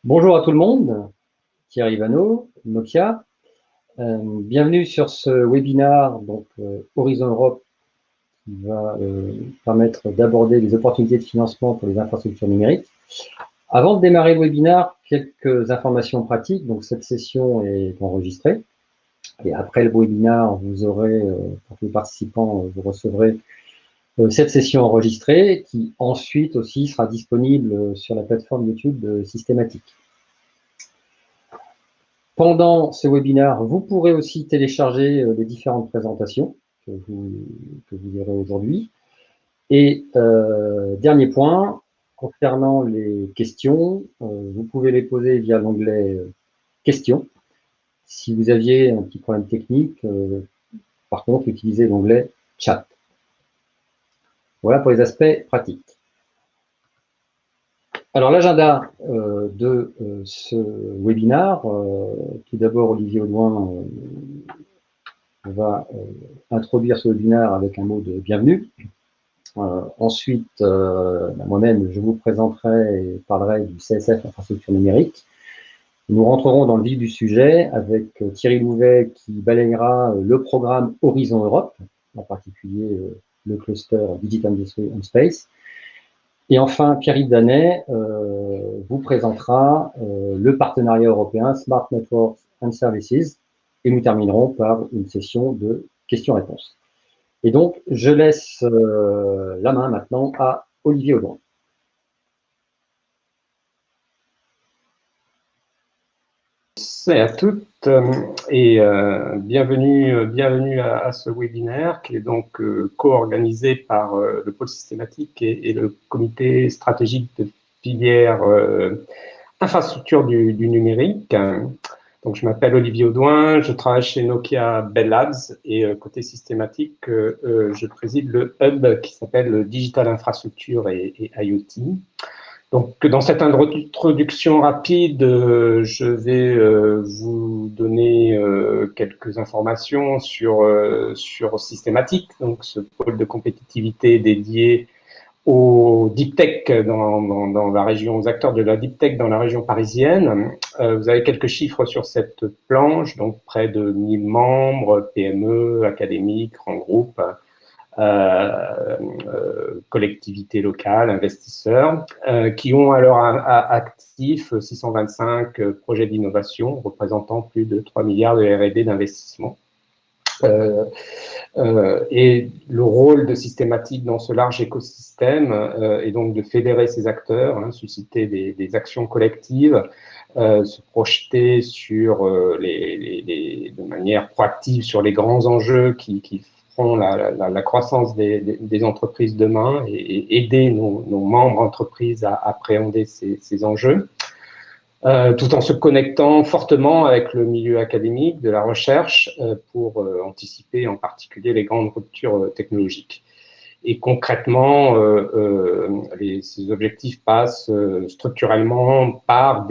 Bonjour à tout le monde, Thierry Vano, Nokia. Bienvenue sur ce webinaire Horizon Europe qui va permettre d'aborder les opportunités de financement pour les infrastructures numériques. Avant de démarrer le webinaire, quelques informations pratiques. Donc cette session est enregistrée et après le webinaire, vous aurez, pour tous les participants, vous recevrez cette session enregistrée qui ensuite aussi sera disponible sur la plateforme YouTube de Systématique. Pendant ce webinaire, vous pourrez aussi télécharger les différentes présentations que vous verrez aujourd'hui. Et dernier point, concernant les questions, vous pouvez les poser via l'onglet questions. Si vous aviez un petit problème technique, par contre, utilisez l'onglet chat. Voilà pour les aspects pratiques. Alors l'agenda de ce webinaire, tout d'abord Olivier Audouin va introduire ce webinaire avec un mot de bienvenue. Ensuite, moi-même, je vous présenterai et parlerai du CSF infrastructure numérique. Nous rentrerons dans le vif du sujet avec Thierry Louvet qui balayera le programme Horizon Europe, en particulier le cluster Digital Industry and Space. Et enfin, Pierre-Yves Danet vous présentera le partenariat européen Smart Networks and Services. Et nous terminerons par une session de questions-réponses. Et donc, je laisse la main maintenant à Olivier Audouin. À toutes et bienvenue à ce webinaire qui est donc co-organisé par le pôle systématique et le comité stratégique de filière infrastructure du numérique. Donc, je m'appelle Olivier Audouin, je travaille chez Nokia Bell Labs et côté systématique, je préside le hub qui s'appelle Digital Infrastructure et IoT. Donc, dans cette introduction rapide, je vais vous donner quelques informations sur Systématique, donc ce pôle de compétitivité dédié aux deep tech dans la région, aux acteurs de la deep tech dans la région parisienne. Vous avez quelques chiffres sur cette planche, donc près de 1000 membres, PME, académiques, grands groupes, collectivités locales, investisseurs, qui ont à leur actif 625 projets d'innovation représentant plus de 3 milliards de R&D d'investissement. Et le rôle de Systématique dans ce large écosystème est donc de fédérer ces acteurs, susciter des actions collectives, se projeter sur de manière proactive sur les grands enjeux qui feront la croissance des entreprises demain et aider nos membres entreprises à appréhender ces enjeux. Tout en se connectant fortement avec le milieu académique, de la recherche, pour anticiper en particulier les grandes ruptures technologiques. Et concrètement, ces objectifs passent structurellement par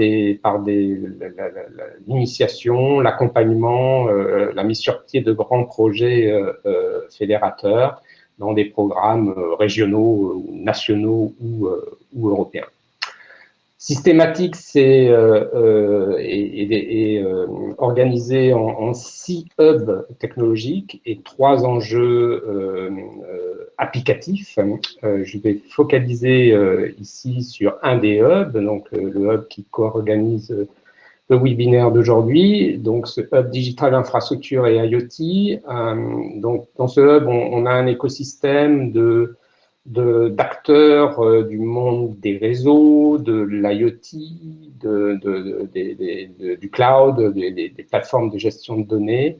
l'initiation, l'accompagnement, la mise sur pied de grands projets fédérateurs dans des programmes régionaux, nationaux ou européens. Systématique, c'est organisé en 6 hubs technologiques et 3 enjeux applicatifs. Je vais focaliser ici sur un des hubs, donc le hub qui co-organise le webinaire d'aujourd'hui, donc ce hub Digital Infrastructure et IoT. Donc, dans ce hub, on a un écosystème d'acteurs du monde des réseaux, de l'IoT, du cloud, des plateformes de gestion de données,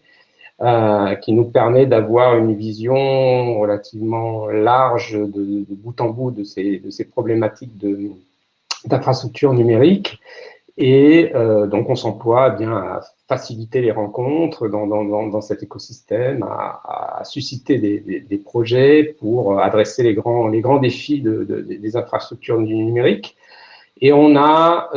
qui nous permet d'avoir une vision relativement large de bout en bout de ces problématiques d'infrastructure numérique. Et donc, on s'emploie bien à faciliter les rencontres dans cet écosystème, à susciter des projets pour adresser les grands défis des infrastructures du numérique. Et on a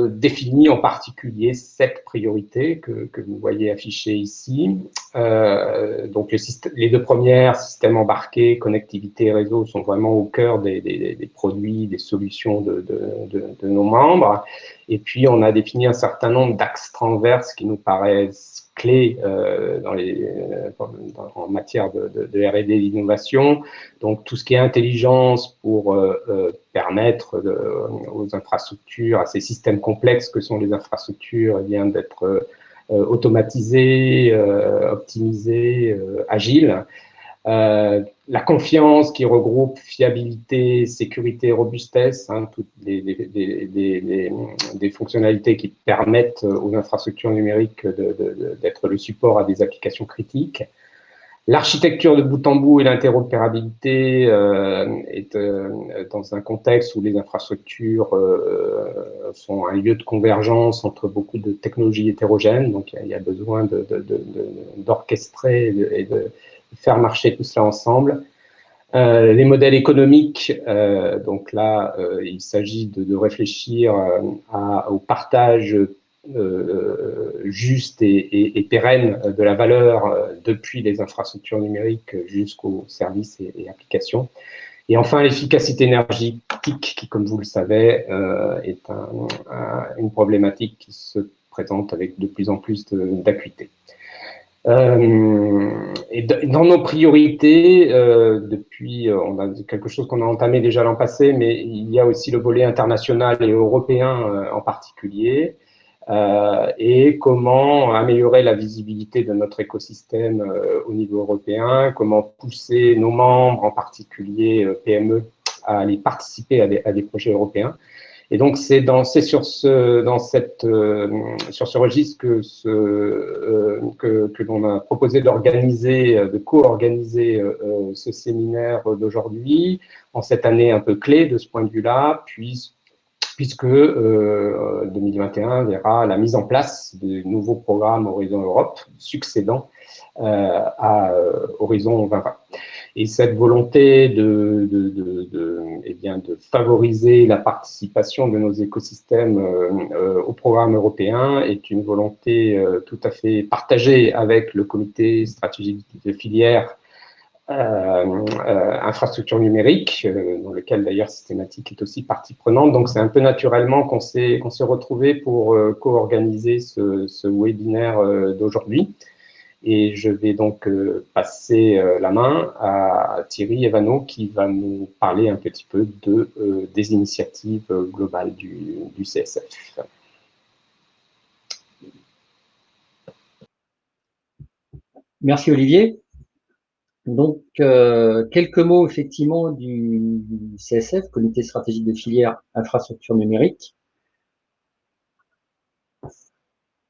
défini en particulier 7 priorités que vous voyez affichées ici. Donc les 2 premières, système embarqué, connectivité et réseau, sont vraiment au cœur des produits, des solutions de nos membres. Et puis on a défini un certain nombre d'axes transverses qui nous paraissent clés en matière de R&D et d'innovation. Donc tout ce qui est intelligence pour permettre aux infrastructures, à ces systèmes complexes que sont les infrastructures, d'être automatisés, optimisés, agiles. La confiance qui regroupe fiabilité, sécurité, robustesse, hein, toutes des fonctionnalités qui permettent aux infrastructures numériques d'être le support à des applications critiques. L'architecture de bout en bout et l'interopérabilité est dans un contexte où les infrastructures sont un lieu de convergence entre beaucoup de technologies hétérogènes, donc il y a besoin d'orchestrer et de faire marcher tout cela ensemble. Les modèles économiques, donc là, il s'agit de réfléchir au partage juste et pérenne de la valeur depuis les infrastructures numériques jusqu'aux services et applications. Et enfin, l'efficacité énergétique qui, comme vous le savez, est une problématique qui se présente avec de plus en plus d'acuité. Et dans nos priorités, depuis, on a quelque chose qu'on a entamé déjà l'an passé, mais il y a aussi le volet international et européen en particulier. Et comment améliorer la visibilité de notre écosystème au niveau européen, comment pousser nos membres, en particulier PME, à aller participer à des projets européens. Et donc, c'est sur ce registre que l'on a proposé de co-organiser ce séminaire d'aujourd'hui, en cette année un peu clé de ce point de vue-là, puisque 2021 verra la mise en place du nouveau programme Horizon Europe, succédant à Horizon 2020. Et cette volonté de favoriser la participation de nos écosystèmes au programme européen est une volonté tout à fait partagée avec le comité stratégique de filière infrastructure numérique, dans lequel d'ailleurs Systématique est aussi partie prenante. Donc c'est un peu naturellement qu'on s'est retrouvé pour co-organiser ce webinaire d'aujourd'hui. Et je vais donc passer la main à Thierry Evano qui va nous parler un petit peu des initiatives globales du CSF. Merci Olivier. Donc, quelques mots effectivement du CSF, Comité stratégique de filière infrastructure numérique.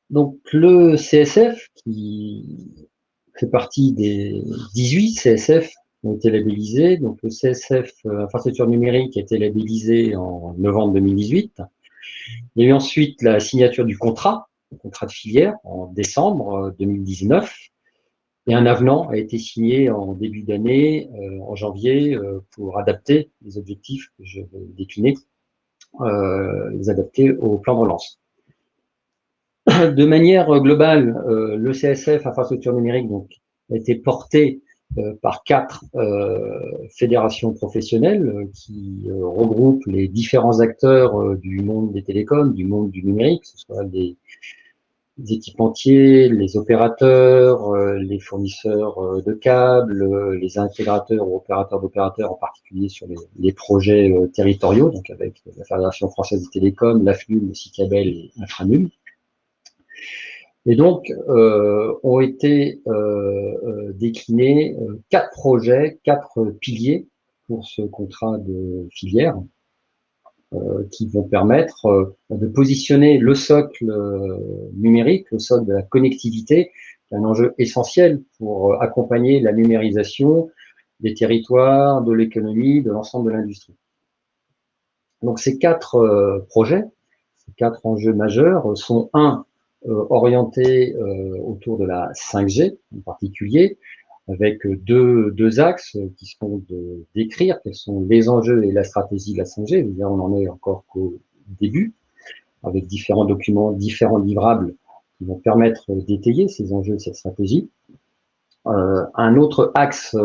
Donc, le CSF, qui fait partie des 18 CSF qui ont été labellisés, donc le CSF infrastructure numérique a été labellisé en novembre 2018. Il y a eu ensuite la signature du contrat de filière en décembre 2019. Et un avenant a été signé en début d'année, en janvier, pour adapter les objectifs que je vais décliner, les adapter au plan de relance. De manière globale, le CSF infrastructure numérique donc, a été porté par 4 fédérations professionnelles qui regroupent les différents acteurs du monde des télécoms, du monde du numérique, que ce soit des équipementiers, les opérateurs, les fournisseurs de câbles, les intégrateurs ou opérateurs d'opérateurs, en particulier sur les projets territoriaux, donc avec la Fédération française des télécoms, l'AFNUL, le CICABEL et Infranul. Et donc, ont été déclinés 4 projets, 4 piliers pour ce contrat de filière, qui vont permettre de positionner le socle numérique, le socle de la connectivité, qui est un enjeu essentiel pour accompagner la numérisation des territoires, de l'économie, de l'ensemble de l'industrie. Donc ces 4 projets, ces 4 enjeux majeurs sont orientés autour de la 5G en particulier, avec deux axes qui sont de décrire quels sont les enjeux et la stratégie de la 5G. On n'en est encore qu'au début, avec différents documents, différents livrables qui vont permettre d'étayer ces enjeux de cette stratégie. Un autre axe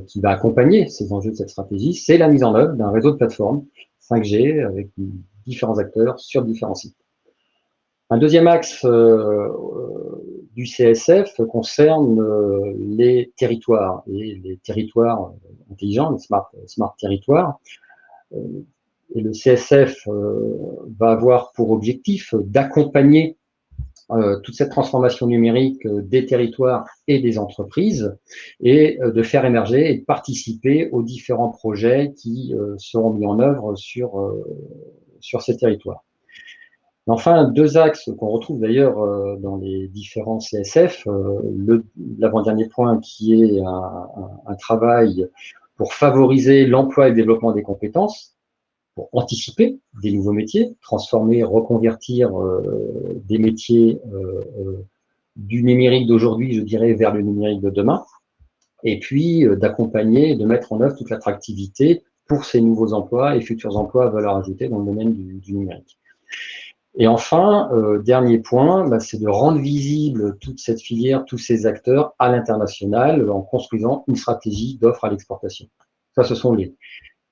qui va accompagner ces enjeux de cette stratégie, c'est la mise en œuvre d'un réseau de plateformes 5G avec différents acteurs sur différents sites. Un deuxième axe du CSF concerne les territoires et les territoires intelligents, les smart territoires. Et le CSF va avoir pour objectif d'accompagner toute cette transformation numérique des territoires et des entreprises et de faire émerger et de participer aux différents projets qui seront mis en œuvre sur ces territoires. Enfin, deux axes qu'on retrouve d'ailleurs dans les différents CSF. L'avant-dernier point qui est un travail pour favoriser l'emploi et le développement des compétences, pour anticiper des nouveaux métiers, transformer, reconvertir des métiers du numérique d'aujourd'hui, je dirais, vers le numérique de demain, et puis d'accompagner et de mettre en œuvre toute l'attractivité pour ces nouveaux emplois et futurs emplois à valeur ajoutée dans le domaine du numérique. Et enfin, dernier point, c'est de rendre visible toute cette filière, tous ces acteurs à l'international en construisant une stratégie d'offre à l'exportation. Ça, ce sont les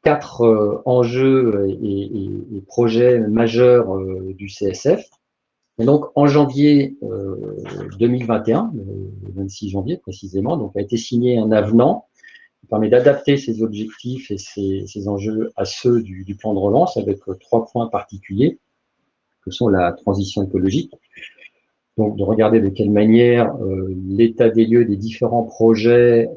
4 enjeux et projets majeurs du CSF. Et donc, en janvier 2021, le 26 janvier précisément, donc a été signé un avenant qui permet d'adapter ces objectifs et ces enjeux à ceux du plan de relance avec 3 points particuliers, que sont la transition écologique, donc de regarder de quelle manière l'état des lieux des différents projets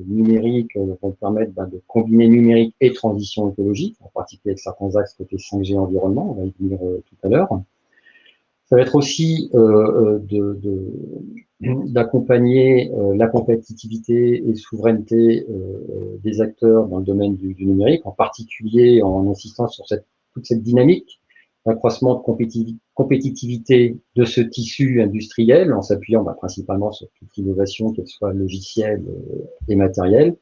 numériques vont permettre de combiner numérique et transition écologique, en particulier avec certains axes côté 5G environnement, on va y venir tout à l'heure. Ça va être aussi d'accompagner la compétitivité et souveraineté des acteurs dans le domaine du numérique, en particulier en insistant sur toute cette dynamique d'accroissement de compétitivité de ce tissu industriel, en s'appuyant principalement sur toute l'innovation, qu'elle soit logicielle et matérielle.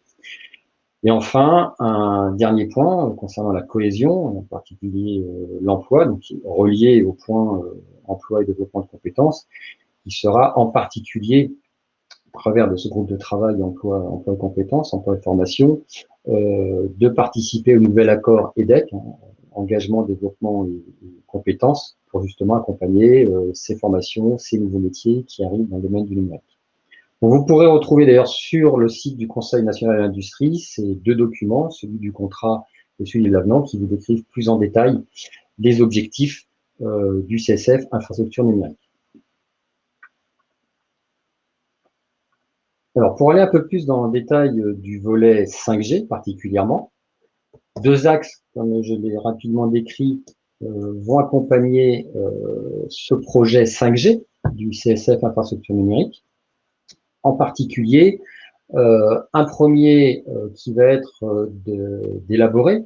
Et enfin, un dernier point concernant la cohésion, en particulier l'emploi, donc relié au point emploi et développement de compétences, qui sera en particulier, à travers de ce groupe de travail emploi et compétences, emploi et formation, de participer au nouvel accord EDEC, engagement, développement et compétences, pour justement accompagner ces formations, ces nouveaux métiers qui arrivent dans le domaine du numérique. Donc, vous pourrez retrouver d'ailleurs sur le site du Conseil national de l'industrie ces 2 documents, celui du contrat et celui de l'avenant, qui vous décrivent plus en détail les objectifs du CSF infrastructure numérique. Alors, pour aller un peu plus dans le détail du volet 5G particulièrement, 2 axes, comme je l'ai rapidement décrit, vont accompagner ce projet 5G du CSF infrastructure numérique. En particulier, un premier qui va être d'élaborer,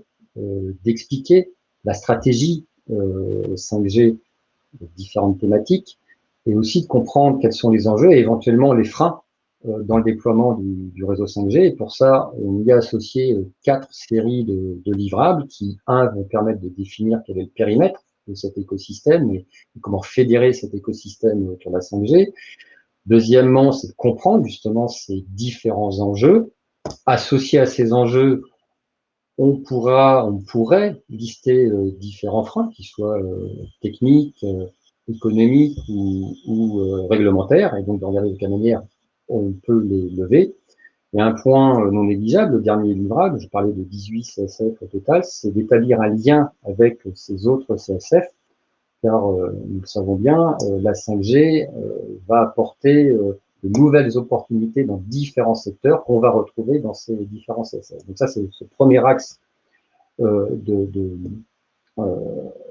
d'expliquer la stratégie 5G de différentes thématiques, et aussi de comprendre quels sont les enjeux et éventuellement les freins dans le déploiement du réseau 5G. Et pour ça, on y a associé 4 séries de livrables qui, vont permettre de définir quel est le périmètre de cet écosystème et comment fédérer cet écosystème autour de la 5G. Deuxièmement, c'est de comprendre justement ces différents enjeux. Associés à ces enjeux, on pourrait lister différents freins, qu'ils soient techniques, économiques ou réglementaires, et donc de regarder de quelle manière on peut les lever. Et un point non négligeable, le dernier livrable, je parlais de 18 CSF au total, c'est d'établir un lien avec ces autres CSF, car nous le savons bien, la 5G va apporter de nouvelles opportunités dans différents secteurs qu'on va retrouver dans ces différents CSF. Donc ça, c'est ce premier axe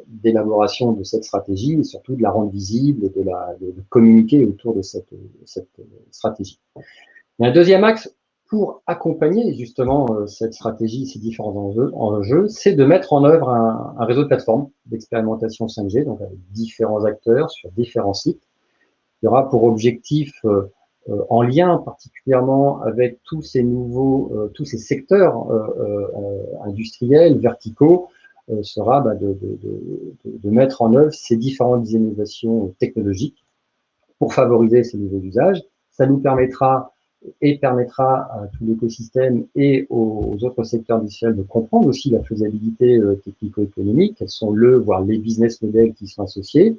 d'élaboration de cette stratégie et surtout de la rendre visible, de communiquer autour de cette stratégie. Il y a un deuxième axe pour accompagner justement cette stratégie, ces différents enjeux, c'est de mettre en œuvre un réseau de plateformes d'expérimentation 5G, donc avec différents acteurs sur différents sites. Il y aura pour objectif, en lien particulièrement avec tous ces secteurs industriels, verticaux, sera de mettre en œuvre ces différentes innovations technologiques pour favoriser ces nouveaux usages. Ça nous permettra à tout l'écosystème et aux autres secteurs industriels de comprendre aussi la faisabilité technico-économique, quels sont voire les business models qui sont associés.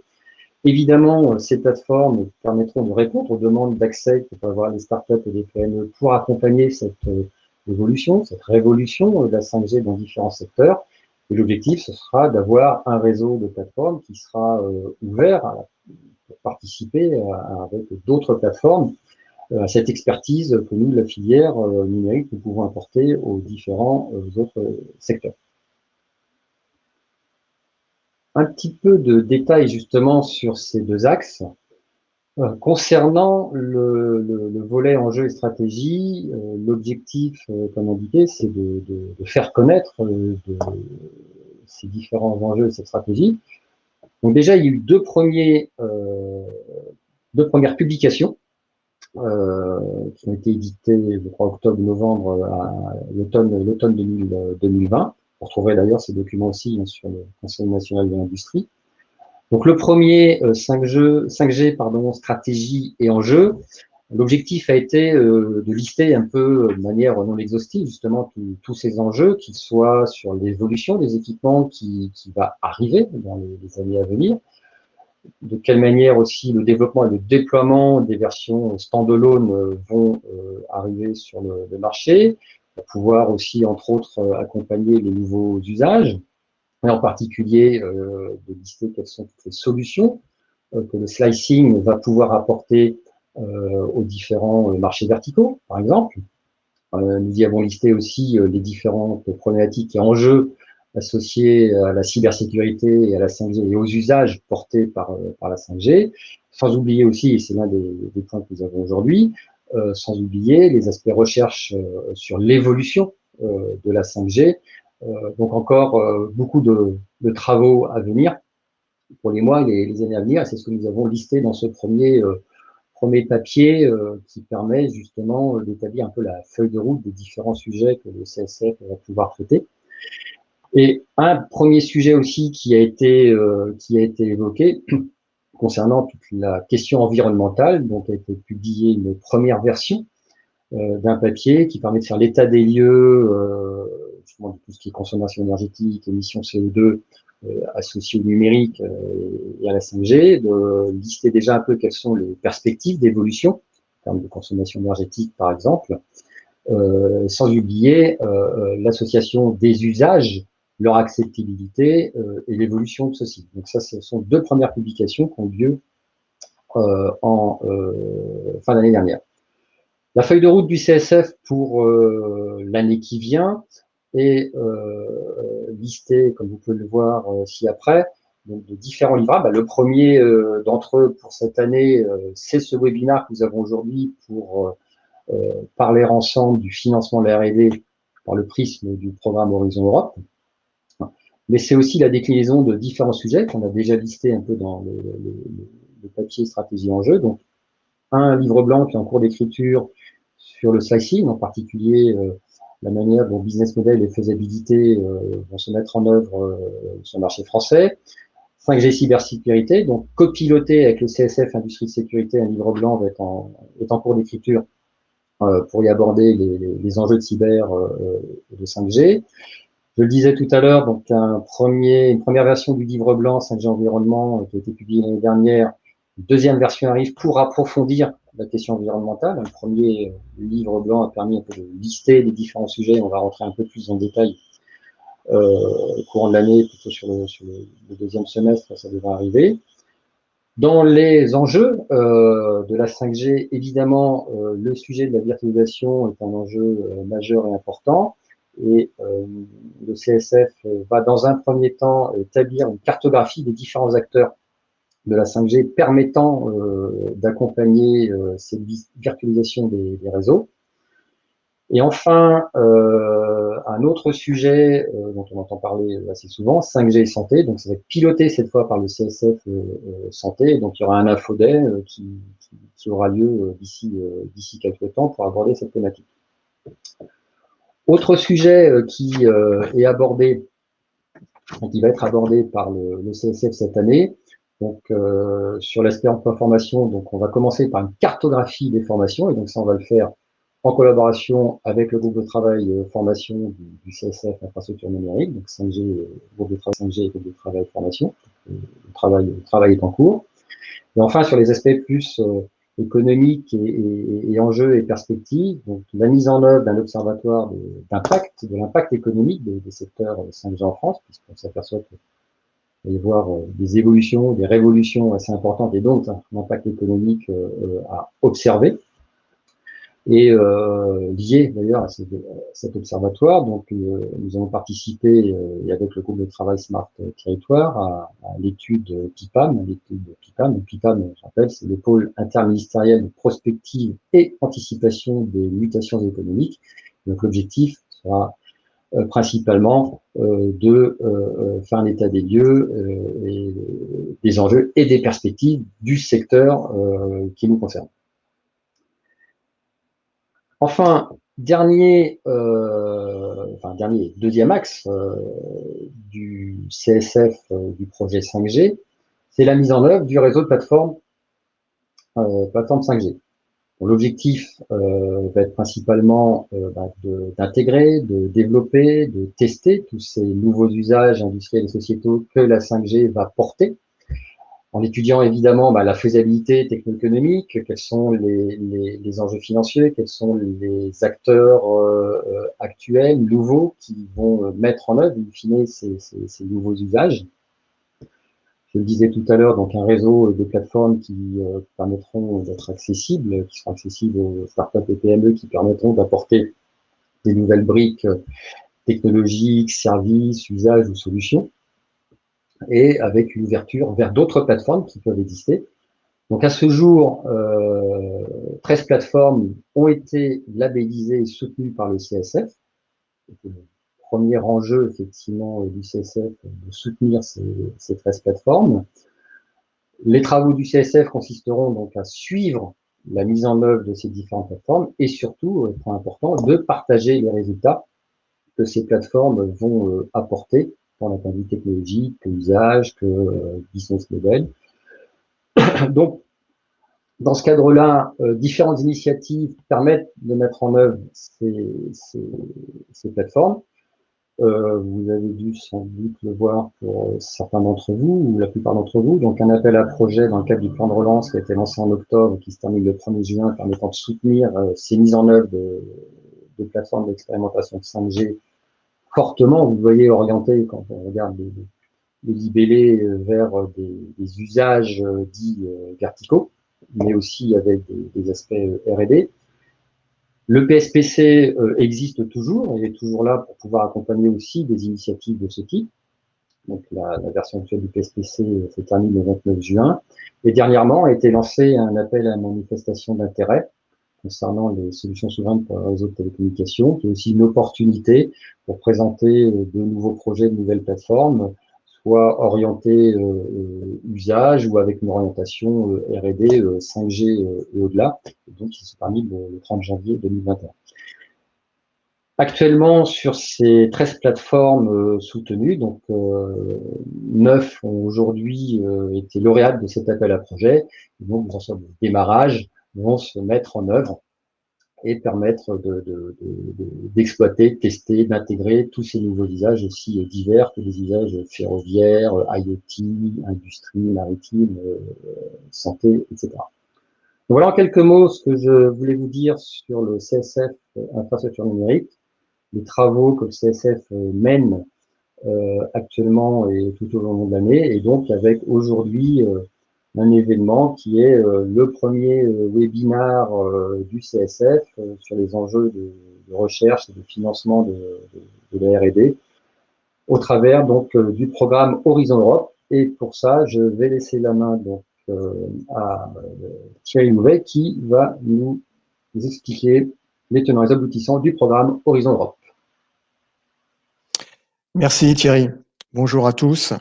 Évidemment, ces plateformes permettront de répondre aux demandes d'accès que peuvent avoir les startups et les PME pour accompagner cette évolution, cette révolution de la 5G dans différents secteurs. Et l'objectif, ce sera d'avoir un réseau de plateformes qui sera ouvert pour participer avec d'autres plateformes à cette expertise que nous, de la filière numérique, nous pouvons apporter aux différents autres secteurs. Un petit peu de détails justement sur ces deux axes. Concernant le volet enjeux et stratégie, l'objectif, comme indiqué, c'est de faire connaître ces différents enjeux et cette stratégie. Donc déjà, il y a eu deux premières publications qui ont été éditées, je crois, octobre-novembre à l'automne 2020. Vous retrouverez d'ailleurs ces documents aussi sur le Conseil national de l'industrie. Donc le premier, 5G, stratégie et enjeux. L'objectif a été de lister un peu de manière non exhaustive justement tous ces enjeux, qu'ils soient sur l'évolution des équipements qui va arriver dans les années à venir, de quelle manière aussi le développement et le déploiement des versions standalone vont arriver sur le marché, pour pouvoir aussi, entre autres, accompagner les nouveaux usages, et en particulier de lister quelles sont toutes les solutions que le slicing va pouvoir apporter aux différents marchés verticaux, par exemple. Nous y avons listé aussi les différentes problématiques et enjeux associés à la cybersécurité et à la 5G et aux usages portés par la 5G, sans oublier aussi, et c'est l'un des points que nous avons aujourd'hui, sans oublier les aspects recherche sur l'évolution de la 5G. Donc encore beaucoup de travaux à venir pour les mois et les années à venir, et c'est ce que nous avons listé dans ce premier papier qui permet justement d'établir un peu la feuille de route des différents sujets que le CSF va pouvoir traiter. Et un premier sujet aussi qui a été évoqué concernant toute la question environnementale, donc a été publiée une première version d'un papier qui permet de faire l'état des lieux justement de tout ce qui est consommation énergétique, émissions CO2 associées au numérique et à la 5G, de lister déjà un peu quelles sont les perspectives d'évolution en termes de consommation énergétique par exemple, sans oublier l'association des usages, leur acceptabilité et l'évolution de ceci. Donc ça, ce sont deux premières publications qui ont lieu en fin d'année dernière. La feuille de route du CSF pour l'année qui vient est listée, comme vous pouvez le voir ci-après, donc de différents livrables. Le premier d'entre eux pour cette année, c'est ce webinaire que nous avons aujourd'hui pour parler ensemble du financement de la R&D par le prisme du programme Horizon Europe. Mais c'est aussi la déclinaison de différents sujets qu'on a déjà listés un peu dans le papier stratégie en jeu. Donc, un livre blanc qui est en cours d'écriture sur le slicing, en particulier la manière dont business model et faisabilité vont se mettre en œuvre sur le marché français. 5G cybersécurité, donc copiloté avec le CSF Industrie de Sécurité, un livre blanc est en cours d'écriture pour y aborder les enjeux de cyber et de 5G. Je le disais tout à l'heure, donc une première version du livre blanc 5G environnement qui a été publiée l'année dernière. Une deuxième version arrive pour approfondir la question environnementale. Le premier livre blanc a permis un peu de lister les différents sujets. On va rentrer un peu plus en détail au courant de l'année, plutôt sur le deuxième semestre, ça devrait arriver. Dans les enjeux de la 5G, évidemment, le sujet de la virtualisation est un enjeu majeur et important. Et le CSF va dans un premier temps établir une cartographie des différents acteurs de la 5G permettant d'accompagner cette virtualisation des réseaux. Et enfin, un autre sujet dont on entend parler assez souvent, 5G et santé, donc ça va être piloté cette fois par le CSF santé, donc il y aura un infoday qui aura lieu d'ici quelques temps pour aborder cette thématique. Autre sujet qui est abordé qui va être abordé par le CSF cette année. Donc, sur l'aspect emploi-formation, donc on va commencer par une cartographie des formations, et donc ça, on va le faire en collaboration avec le groupe de travail formation du CSF infrastructure numérique, donc 5G, groupe de travail 5G et groupe de travail formation. Le travail est en cours. Et enfin, sur les aspects plus économiques et enjeux et perspectives, donc la mise en œuvre d'un observatoire d'impact, de l'impact économique des secteurs 5G en France, puisqu'on s'aperçoit qu'il va y avoir des évolutions, des révolutions assez importantes et donc un impact économique à observer. Et lié d'ailleurs à cet observatoire, donc nous avons participé avec le groupe de travail Smart Territoire à l'étude PIPAM. L'étude PIPAM, je rappelle, c'est le pôle interministériel de prospective et anticipation des mutations économiques. Donc l'objectif sera principalement de faire un état des lieux et des enjeux et des perspectives du secteur qui nous concerne. Enfin, deuxième axe du CSF du projet 5G, c'est la mise en œuvre du réseau de plateforme 5G. L'objectif va être principalement d'intégrer, de développer, de tester tous ces nouveaux usages industriels et sociétaux que la 5G va porter, en étudiant évidemment la faisabilité techno-économique, quels sont les enjeux financiers, quels sont les acteurs actuels, nouveaux, qui vont mettre en œuvre, in fine, ces nouveaux usages. Je le disais tout à l'heure, donc un réseau de plateformes qui permettront d'être accessibles, qui seront accessibles aux startups et PME, qui permettront d'apporter des nouvelles briques technologiques, services, usages ou solutions, et avec une ouverture vers d'autres plateformes qui peuvent exister. Donc à ce jour, 13 plateformes ont été labellisées et soutenues par le CSF. C'était le premier enjeu effectivement du CSF de soutenir ces 13 plateformes. Les travaux du CSF consisteront donc à suivre la mise en œuvre de ces différentes plateformes et surtout, point important, de partager les résultats que ces plateformes vont apporter dans point de vue technologique, que usage, que business model. Donc, dans ce cadre-là, différentes initiatives permettent de mettre en œuvre ces plateformes. Vous avez dû sans doute le voir pour certains d'entre vous, ou la plupart d'entre vous. Donc, un appel à projet dans le cadre du plan de relance qui a été lancé en octobre, qui se termine le 1er juin, permettant de soutenir ces mises en œuvre de plateformes d'expérimentation de 5G fortement, vous voyez, orientées, quand on regarde les libellés vers des usages dits verticaux, mais aussi avec des aspects R&D. Le PSPC existe toujours et est toujours là pour pouvoir accompagner aussi des initiatives de ce type. Donc la version actuelle du PSPC se termine le 29 juin. Et dernièrement a été lancé un appel à manifestation d'intérêt concernant les solutions souveraines pour le réseau de télécommunications, qui est aussi une opportunité pour présenter de nouveaux projets, de nouvelles plateformes, soit orientés usage ou avec une orientation R&D 5G et au-delà. Et donc, qui se termine le 30 janvier 2021. Actuellement, sur ces 13 plateformes soutenues, donc 9 ont aujourd'hui été lauréates de cet appel à projet. Donc, dans ce démarrage, vont se mettre en œuvre et permettre d'exploiter, tester, d'intégrer tous ces nouveaux usages aussi divers que des usages ferroviaires, IoT, industrie, maritime, santé, etc. Donc voilà en quelques mots ce que je voulais vous dire sur le CSF infrastructure numérique, les travaux que le CSF mène actuellement et tout au long de l'année, et donc avec aujourd'hui un événement qui est le premier webinaire du CSF sur les enjeux de recherche et de financement de la R&D au travers donc du programme Horizon Europe. Et pour ça, je vais laisser la main donc à Thierry Louvet qui va nous expliquer les tenants et les aboutissants du programme Horizon Europe. Merci Thierry. Bonjour à tous.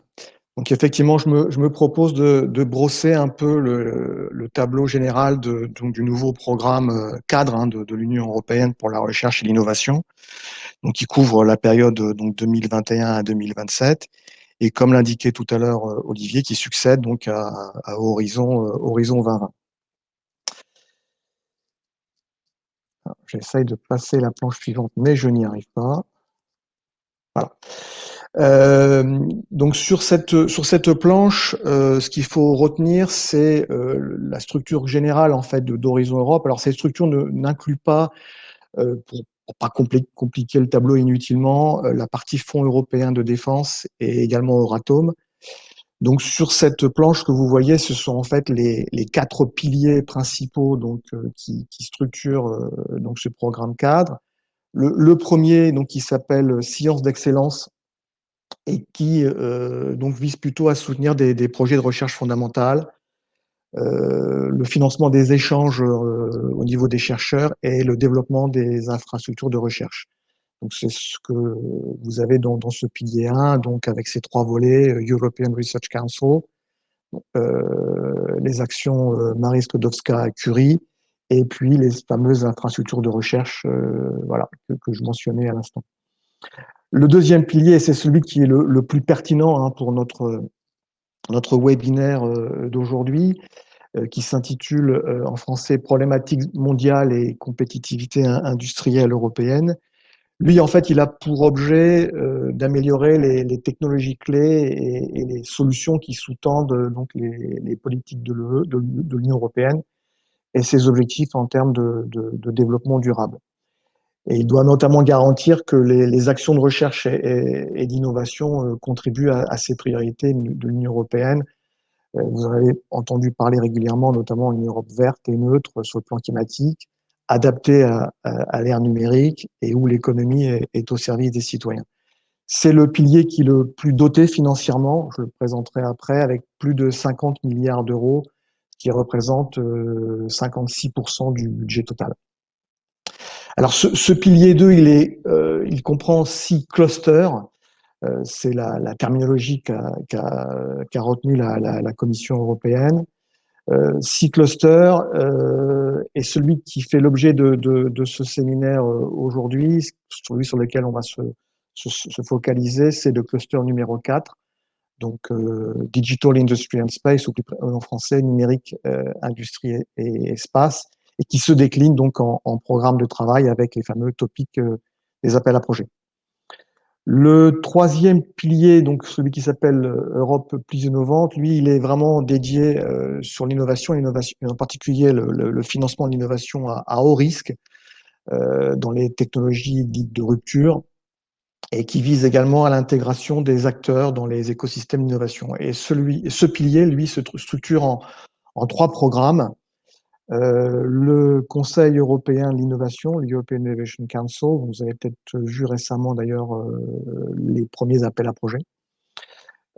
Donc effectivement, je me propose de brosser un peu le tableau général du nouveau programme cadre de l'Union européenne pour la recherche et l'innovation, donc qui couvre la période donc 2021 à 2027 et comme l'indiquait tout à l'heure Olivier, qui succède donc à Horizon 2020. J'essaye de passer la planche suivante, mais je n'y arrive pas. Voilà. Donc sur cette planche, ce qu'il faut retenir, c'est la structure générale en fait d'Horizon Europe. Alors cette structure n'inclut pas, pour pas compliquer le tableau inutilement, la partie Fonds européen de défense et également Euratom. Donc sur cette planche que vous voyez, ce sont en fait les 4 piliers principaux donc qui structurent donc ce programme cadre. Le premier donc qui s'appelle Sciences d'excellence et qui donc vise plutôt à soutenir des projets de recherche fondamentale, le financement des échanges au niveau des chercheurs et le développement des infrastructures de recherche. Donc c'est ce que vous avez dans ce pilier 1, donc avec ces 3 volets, European Research Council, les actions Marie Skłodowska-Curie, et puis les fameuses infrastructures de recherche voilà, que je mentionnais à l'instant. Le deuxième pilier, c'est celui qui est le plus pertinent pour notre webinaire d'aujourd'hui, qui s'intitule en français Problématiques mondiales et compétitivité industrielle européenne. Lui, en fait, il a pour objet d'améliorer les technologies clés et les solutions qui sous-tendent donc les politiques de l'Union européenne et ses objectifs en termes de développement durable. Et il doit notamment garantir que les actions de recherche et d'innovation contribuent à ces priorités de l'Union européenne. Vous en avez entendu parler régulièrement, notamment une Europe verte et neutre sur le plan climatique, adaptée à l'ère numérique et où l'économie est au service des citoyens. C'est le pilier qui est le plus doté financièrement, je le présenterai après, avec plus de 50 milliards d'euros, qui représente 56% du budget total. Alors ce pilier 2, il comprend 6 clusters. C'est la terminologie qu'a retenue la Commission européenne. 6 clusters, et celui qui fait l'objet de ce séminaire aujourd'hui, celui sur lequel on va se focaliser, c'est le cluster numéro 4, donc Digital Industry and Space, ou plus en français numérique, industrie et espace, et qui se décline donc en programme de travail avec les fameux topics des appels à projets. Le troisième pilier, donc celui qui s'appelle Europe plus innovante, lui, il est vraiment dédié sur l'innovation, en particulier le financement de l'innovation à haut risque dans les technologies dites de rupture, et qui vise également à l'intégration des acteurs dans les écosystèmes d'innovation. Et ce pilier, lui, se structure en 3 programmes. Le Conseil européen de l'innovation, l'European Innovation Council, vous avez peut-être vu récemment d'ailleurs les premiers appels à projets.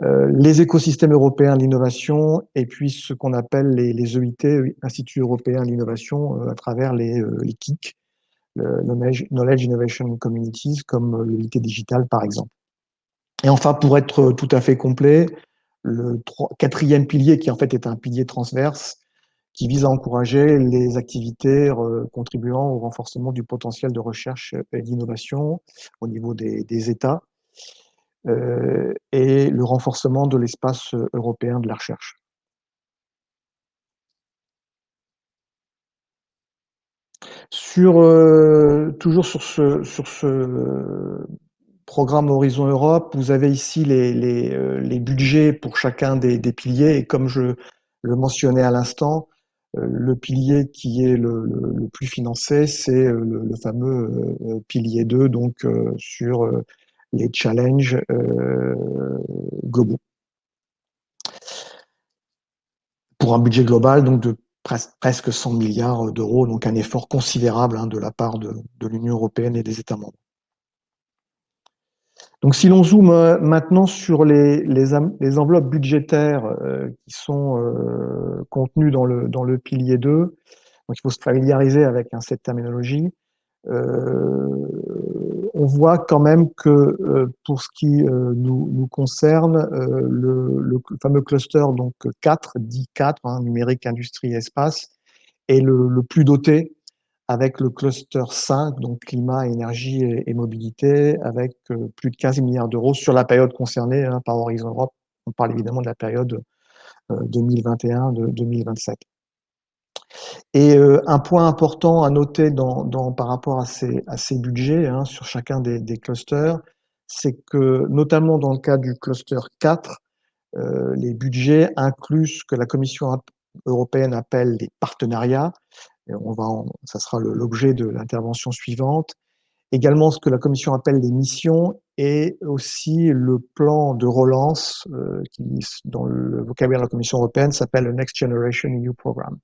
Les écosystèmes européens de l'innovation, et puis ce qu'on appelle les EIT, Instituts européens de l'innovation, à travers les KIC, Knowledge Innovation Communities, comme l'EIT Digital par exemple. Et enfin, pour être tout à fait complet, le quatrième pilier, qui en fait est un pilier transverse, qui vise à encourager les activités contribuant au renforcement du potentiel de recherche et d'innovation au niveau des États, et le renforcement de l'espace européen de la recherche. Toujours sur ce programme Horizon Europe, vous avez ici les budgets pour chacun des piliers, et comme je le mentionnais à l'instant, le pilier qui est le plus financé, c'est le fameux pilier 2, donc sur les challenges globaux. Pour un budget global donc de presque 100 milliards d'euros, donc un effort considérable de la part de l'Union européenne et des États membres. Donc si l'on zoome maintenant sur les enveloppes budgétaires qui sont contenues dans le pilier 2, donc il faut se familiariser avec cette terminologie. On voit quand même que pour ce qui nous concerne, le fameux cluster donc 4, dit 4, numérique, industrie, espace, est le plus doté avec le cluster 5, donc climat, énergie et mobilité, avec plus de 15 milliards d'euros sur la période concernée par Horizon Europe. On parle évidemment de la période 2021-2027. Et un point important à noter par rapport à ces budgets sur chacun des clusters, c'est que notamment dans le cas du cluster 4, les budgets incluent ce que la Commission européenne appelle les partenariats. Et ça sera l'objet de l'intervention suivante. Également ce que la Commission appelle les missions et aussi le plan de relance qui, dans le vocabulaire de la Commission européenne, s'appelle le Next Generation EU Programme.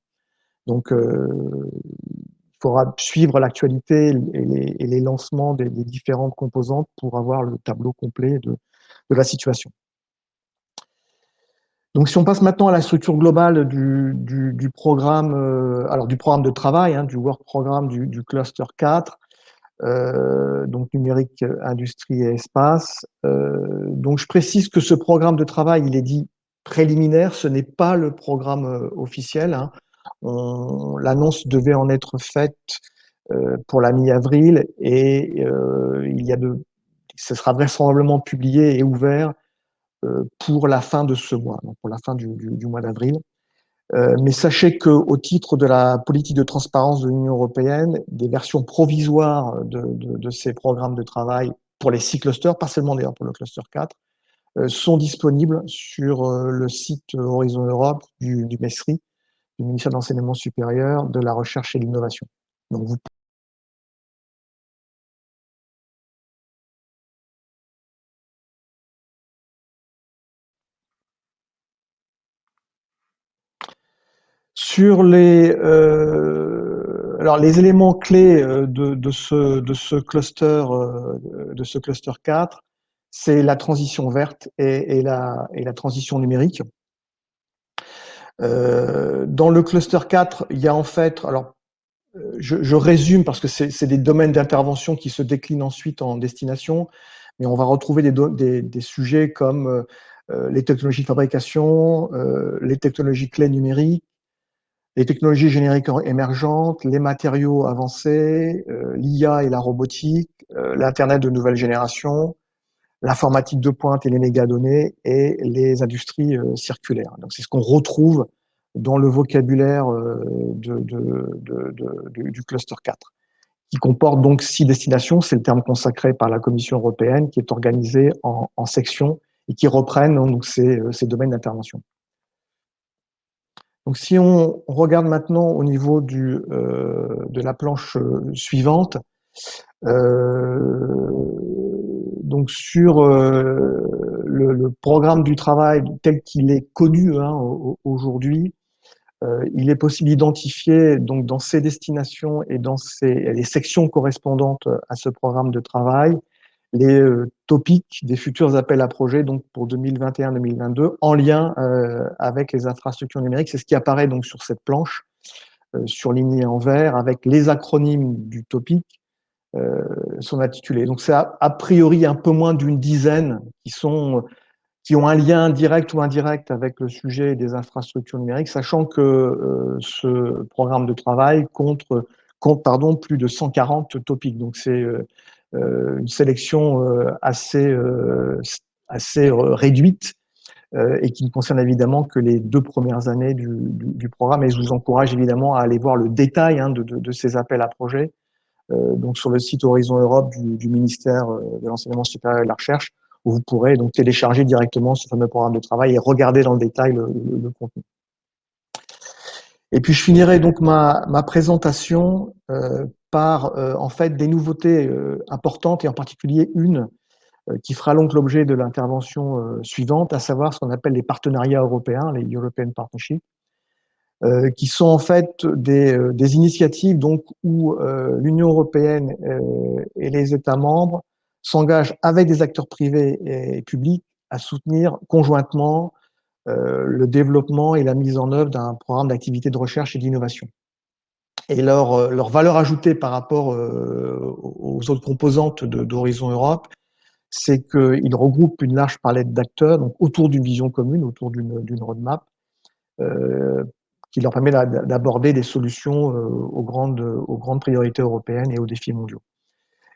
Donc, il faudra suivre l'actualité et les lancements des différentes composantes pour avoir le tableau complet de la situation. Donc, si on passe maintenant à la structure globale du programme, du programme de travail, du work programme du cluster 4, donc numérique, industrie et espace. Donc, je précise que ce programme de travail, il est dit préliminaire, ce n'est pas le programme officiel. L'annonce devait en être faite pour la mi-avril et ce sera vraisemblablement publié et ouvert pour la fin de ce mois, donc pour la fin du mois d'avril. Mais sachez qu'au titre de la politique de transparence de l'Union européenne, des versions provisoires de ces programmes de travail pour les 6 clusters, pas seulement d'ailleurs pour le cluster 4, sont disponibles sur le site Horizon Europe du MESRI, du ministère de l'Enseignement supérieur, de la Recherche et de l'Innovation. Donc vous Sur les éléments clés de ce cluster 4, c'est la transition verte et la transition numérique. Dans le cluster 4, il y a en fait, je résume parce que c'est des domaines d'intervention qui se déclinent ensuite en destination, mais on va retrouver des sujets comme les technologies de fabrication, les technologies clés numériques, les technologies génériques émergentes, les matériaux avancés, l'IA et la robotique, l'Internet de nouvelle génération, l'informatique de pointe et les mégadonnées et les industries circulaires. Donc, c'est ce qu'on retrouve dans le vocabulaire du cluster 4, qui comporte donc 6 destinations. C'est le terme consacré par la Commission européenne, qui est organisée en sections et qui reprennent donc ces domaines d'intervention. Donc, si on regarde maintenant au niveau de la planche suivante, donc sur le programme du travail tel qu'il est connu aujourd'hui, il est possible d'identifier donc dans ces destinations et dans les sections correspondantes à ce programme de travail les topics des futurs appels à projets donc pour 2021-2022 en lien avec les infrastructures numériques. C'est ce qui apparaît donc sur cette planche surlignée en vert avec les acronymes du topic sont intitulés. Donc c'est a priori un peu moins d'une dizaine qui ont un lien direct ou indirect avec le sujet des infrastructures numériques, sachant que ce programme de travail compte plus de 140 topics. Donc c'est une sélection assez réduite et qui ne concerne évidemment que les 2 premières années du programme. Et je vous encourage évidemment à aller voir le détail de ces appels à projets donc sur le site Horizon Europe du ministère de l'Enseignement supérieur et de la Recherche, où vous pourrez donc télécharger directement ce fameux programme de travail et regarder dans le détail le contenu. Et puis je finirai donc ma présentation par en fait des nouveautés importantes et en particulier une qui fera donc l'objet de l'intervention suivante, à savoir ce qu'on appelle les partenariats européens, les European Partnerships, qui sont en fait des initiatives donc où l'Union européenne et les États membres s'engagent avec des acteurs privés et publics à soutenir conjointement le développement et la mise en œuvre d'un programme d'activité de recherche et d'innovation. Et leur valeur ajoutée par rapport aux autres composantes d'Horizon Europe, c'est qu'ils regroupent une large palette d'acteurs donc autour d'une vision commune, autour d'une roadmap, qui leur permet d'aborder des solutions aux grandes priorités européennes et aux défis mondiaux.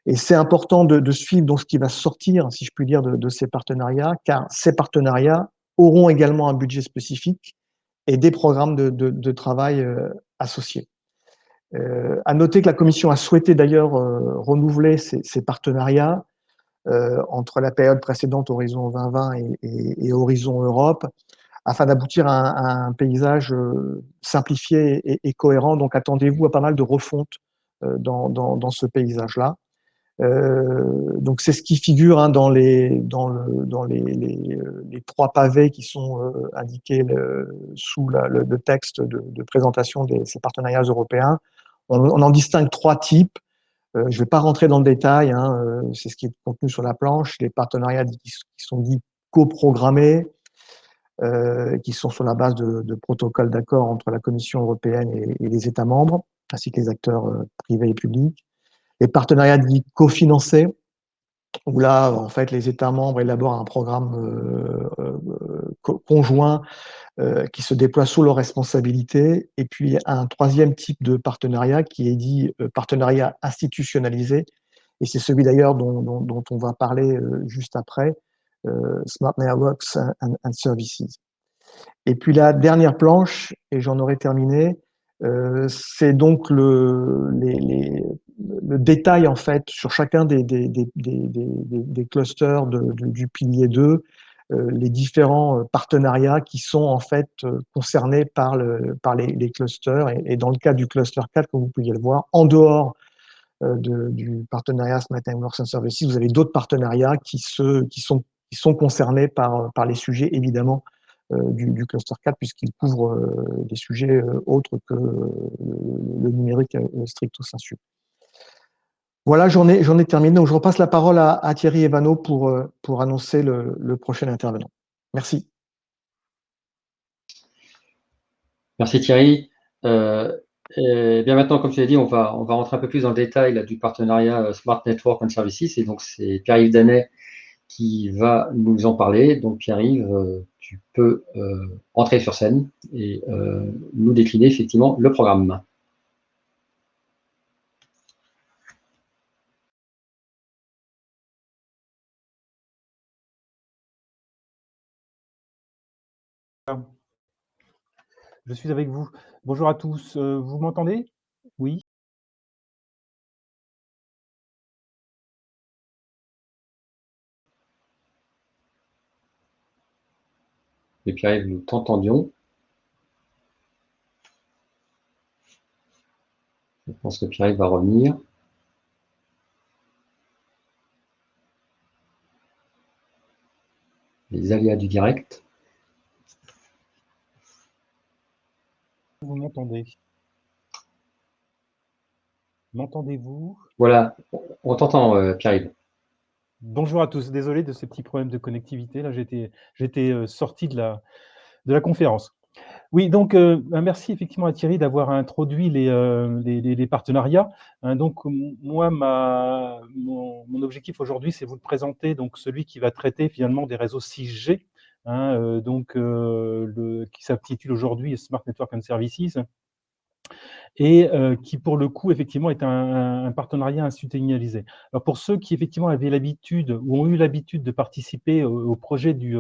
Et c'est important de suivre donc ce qui va sortir, si je puis dire, de ces partenariats, car ces partenariats auront également un budget spécifique et des programmes de travail associés. À noter que la Commission a souhaité d'ailleurs renouveler ces partenariats entre la période précédente, Horizon 2020 et Horizon Europe, afin d'aboutir à un paysage simplifié et cohérent. Donc attendez-vous à pas mal de refonte dans ce paysage-là. Donc c'est ce qui figure hein, dans les 3 pavés qui sont indiqués sous le texte de présentation de ces partenariats européens. On en distingue 3 types. Je ne vais pas rentrer dans le détail, hein, c'est ce qui est contenu sur la planche. Les partenariats qui sont dits coprogrammés, qui sont sur la base de protocoles d'accord entre la Commission européenne et les États membres, ainsi que les acteurs privés et publics. Les partenariats dits cofinancés, où là, en fait, les États membres élaborent un programme conjoint qui se déploie sous leur responsabilité. Et puis, un 3e type de partenariat qui est dit partenariat institutionnalisé. Et c'est celui d'ailleurs dont on va parler juste après, Smart Networks and Services. Et puis la dernière planche, et j'en aurai terminé, c'est donc le détail en fait sur chacun des clusters du pilier 2, les différents partenariats qui sont en fait concernés par les clusters. Et dans le cas du cluster 4, comme vous pouviez le voir, en dehors du partenariat Smart Networks and Services, vous avez d'autres partenariats qui sont concernés par les sujets évidemment du cluster 4, puisqu'il couvre des sujets autres que le numérique stricto sensu. Voilà, j'en ai terminé. Donc, je repasse la parole à Thierry Evano pour annoncer le prochain intervenant. Merci. Merci Thierry. Et bien maintenant, comme tu l'as dit, on va rentrer un peu plus dans le détail là, du partenariat Smart Network and Services. Et donc, c'est Pierre-Yves Danet qui va nous en parler. Donc, Pierre-Yves, tu peux entrer sur scène et nous décliner effectivement le programme. Je suis avec vous. Bonjour à tous. Vous m'entendez? Oui. Et Pierre-Yves, nous t'entendions. Je pense que Pierre-Yves va revenir. Les aléas du direct. Vous m'entendez? M'entendez-vous? Voilà, on t'entend, Pierre-Yves. Bonjour à tous. Désolé de ces petits problèmes de connectivité. Là, j'étais sorti de la conférence. Oui, donc merci effectivement à Thierry d'avoir introduit les partenariats. Hein, donc moi, mon objectif aujourd'hui, c'est vous présenter donc celui qui va traiter finalement des réseaux 6G, hein, qui s'intitule aujourd'hui Smart Network and Services, et qui pour le coup effectivement est un partenariat institutionnalisé. Alors pour ceux qui effectivement avaient l'habitude ou ont eu l'habitude de participer au projet du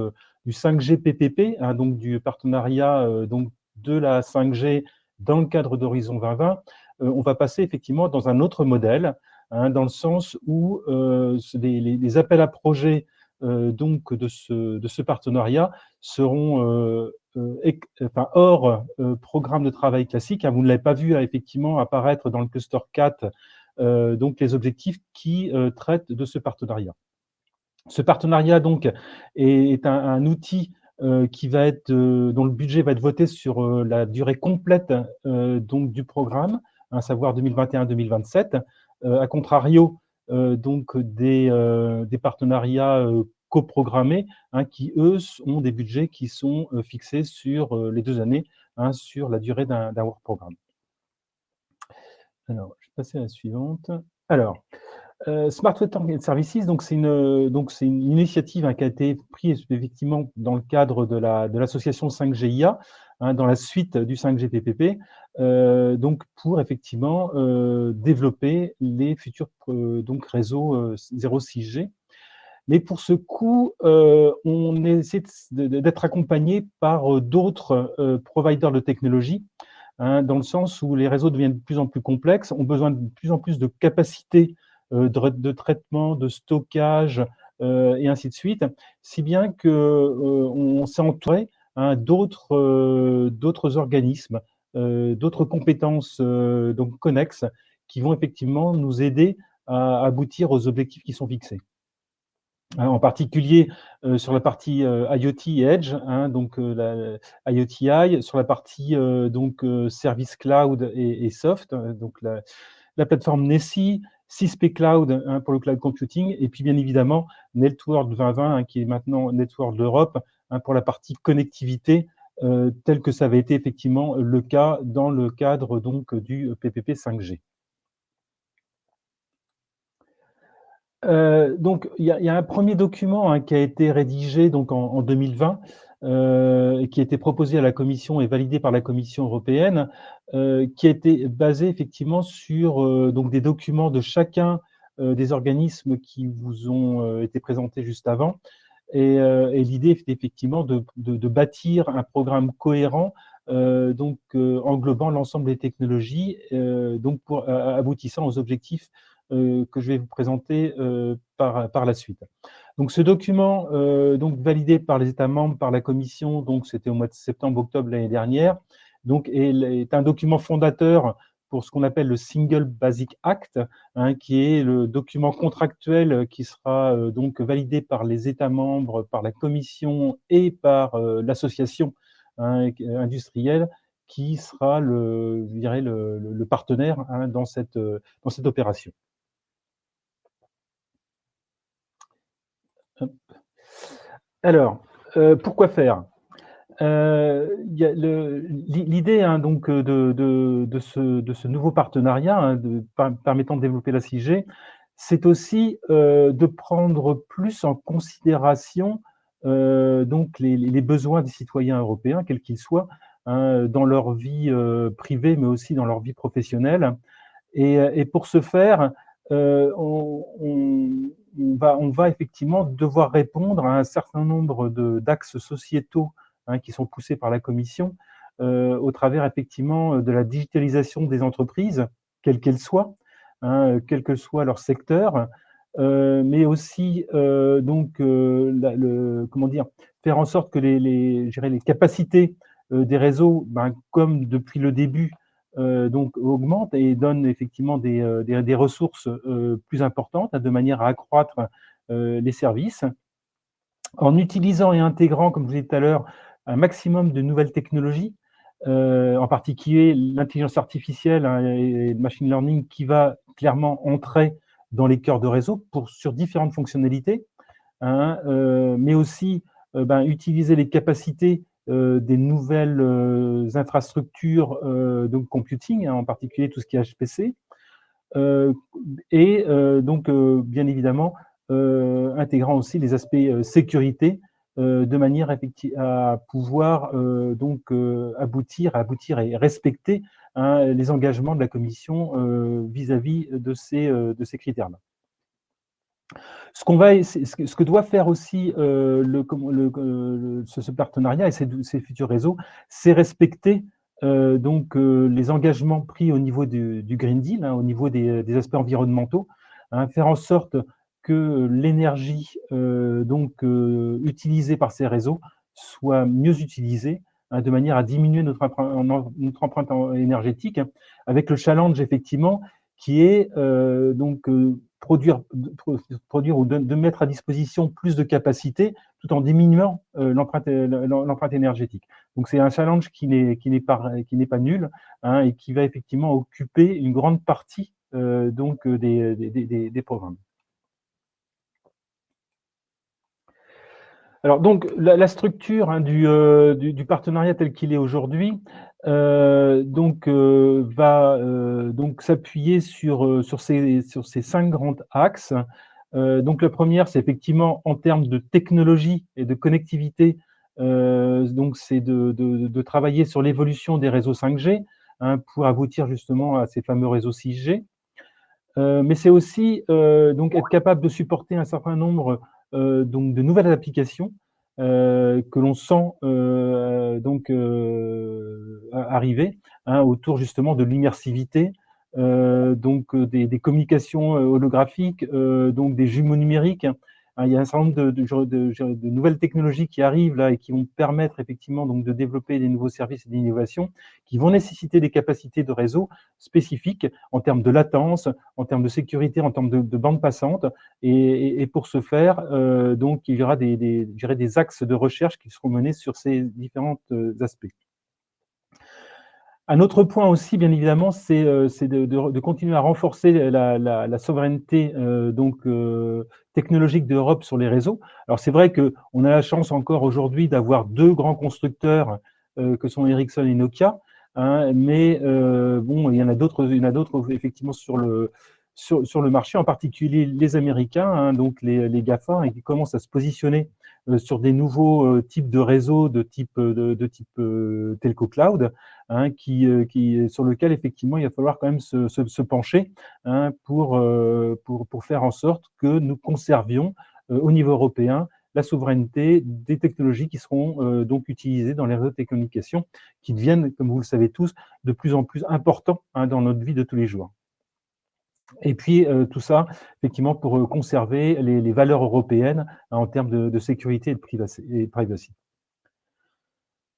5G PPP, hein, donc du partenariat donc de la 5G dans le cadre d'Horizon 2020, on va passer effectivement dans un autre modèle, hein, dans le sens où les appels à projets donc de ce partenariat seront hors programme de travail classique. Hein, vous ne l'avez pas vu effectivement apparaître dans le cluster 4, donc les objectifs qui traitent de ce partenariat. Ce partenariat donc est un outil qui va être, dont le budget va être voté sur la durée complète donc du programme, à savoir 2021-2027. À contrario donc des partenariats coprogrammés, hein, qui eux ont des budgets qui sont fixés sur les 2 années, hein, sur la durée d'un work programme. Alors, je vais passer à la suivante. Alors, Smart Network Services, donc c'est une initiative qui a été prise effectivement dans le cadre de l'association 5GIA, dans la suite du 5GPPP, donc pour effectivement développer les futurs donc réseaux 0,6G. Mais pour ce coup, on essaie d'être accompagné par d'autres providers de technologie, dans le sens où les réseaux deviennent de plus en plus complexes, ont besoin de plus en plus de capacités de traitement, de stockage, et ainsi de suite, si bien qu'on s'est entouré d'autres organismes, d'autres compétences donc connexes, qui vont effectivement nous aider à aboutir aux objectifs qui sont fixés. En particulier sur la partie IoT et Edge, donc la IoTi, sur la partie donc Service Cloud et Soft, donc la plateforme Nessie, CISP Cloud pour le cloud computing, et puis bien évidemment Network 2020 qui est maintenant Network d'Europe pour la partie connectivité, tel que ça avait été effectivement le cas dans le cadre donc du PPP 5G. Donc, il y a un premier document qui a été rédigé donc en 2020 et qui a été proposé à la Commission et validé par la Commission européenne, qui a été basé effectivement sur donc des documents de chacun des organismes qui vous ont été présentés juste avant. Et l'idée est effectivement de bâtir un programme cohérent, donc englobant l'ensemble des technologies, donc aboutissant aux objectifs que je vais vous présenter par la suite. Donc ce document, donc validé par les États membres, par la Commission, donc c'était au mois de septembre-octobre l'année dernière, donc est un document fondateur pour ce qu'on appelle le Single Basic Act, qui est le document contractuel qui sera donc validé par les États membres, par la Commission et par l'association industrielle, qui sera je dirais le partenaire dans cette opération. Alors, pourquoi faire? L'idée donc de ce nouveau partenariat permettant de développer la 6G, c'est aussi de prendre plus en considération donc les besoins des citoyens européens, quels qu'ils soient, dans leur vie privée, mais aussi dans leur vie professionnelle. Et pour ce faire, on va effectivement devoir répondre à un certain nombre d'axes sociétaux qui sont poussés par la Commission au travers effectivement de la digitalisation des entreprises, quelles qu'elles soient, quel que soit leur secteur, mais aussi donc comment dire, faire en sorte que je dirais, les capacités des réseaux, comme depuis le début, donc augmente et donne effectivement des ressources plus importantes de manière à accroître les services, en utilisant et intégrant, comme je vous disais tout à l'heure, un maximum de nouvelles technologies, en particulier l'intelligence artificielle et le machine learning qui va clairement entrer dans les cœurs de réseau sur différentes fonctionnalités, mais aussi utiliser les capacités des nouvelles infrastructures donc computing, en particulier tout ce qui est HPC, et donc bien évidemment intégrant aussi les aspects sécurité de manière à pouvoir donc aboutir et respecter les engagements de la Commission vis-à-vis de ces critères-là. Ce que doit faire aussi ce partenariat et ces futurs réseaux, c'est respecter donc les engagements pris au niveau du Green Deal, au niveau des aspects environnementaux, faire en sorte que l'énergie donc utilisée par ces réseaux soit mieux utilisée, de manière à diminuer notre empreinte énergétique, avec le challenge effectivement qui est donc produire ou de mettre à disposition plus de capacités tout en diminuant l'empreinte énergétique. Donc c'est un challenge qui n'est pas nul et qui va effectivement occuper une grande partie donc des programmes. Alors, donc, la structure hein, du partenariat tel qu'il est aujourd'hui va donc s'appuyer sur ces 5 grands axes. Donc, la première, c'est effectivement en termes de technologie et de connectivité, donc c'est de travailler sur l'évolution des réseaux 5G hein, pour aboutir justement à ces fameux réseaux 6G. Mais c'est aussi donc être capable de supporter un certain nombre donc de nouvelles applications que l'on sent arriver hein, autour justement de l'immersivité, des communications holographiques, donc des jumeaux numériques. Hein, il y a un certain nombre de nouvelles technologies qui arrivent là et qui vont permettre effectivement donc de développer des nouveaux services et d'innovation qui vont nécessiter des capacités de réseau spécifiques en termes de latence, en termes de sécurité, en termes de bande passante. Et pour ce faire, donc, il y aura des axes de recherche qui seront menés sur ces différents aspects. Un autre point aussi, bien évidemment, c'est de continuer à renforcer la souveraineté technologique de l'Europe sur les réseaux. Alors, c'est vrai qu'on a la chance encore aujourd'hui d'avoir 2 grands constructeurs que sont Ericsson et Nokia, hein, mais bon, il y en a d'autres effectivement sur le marché, en particulier les Américains, hein, donc les GAFA, hein, qui commencent à se positionner sur des nouveaux types de réseaux de type telco cloud, hein, sur lequel effectivement il va falloir quand même se pencher hein, pour faire en sorte que nous conservions au niveau européen la souveraineté des technologies qui seront donc utilisées dans les réseaux de télécommunications, qui deviennent, comme vous le savez tous, de plus en plus importants hein, dans notre vie de tous les jours. Et puis, tout ça, effectivement, pour conserver les valeurs européennes hein, en termes de sécurité et de privacy.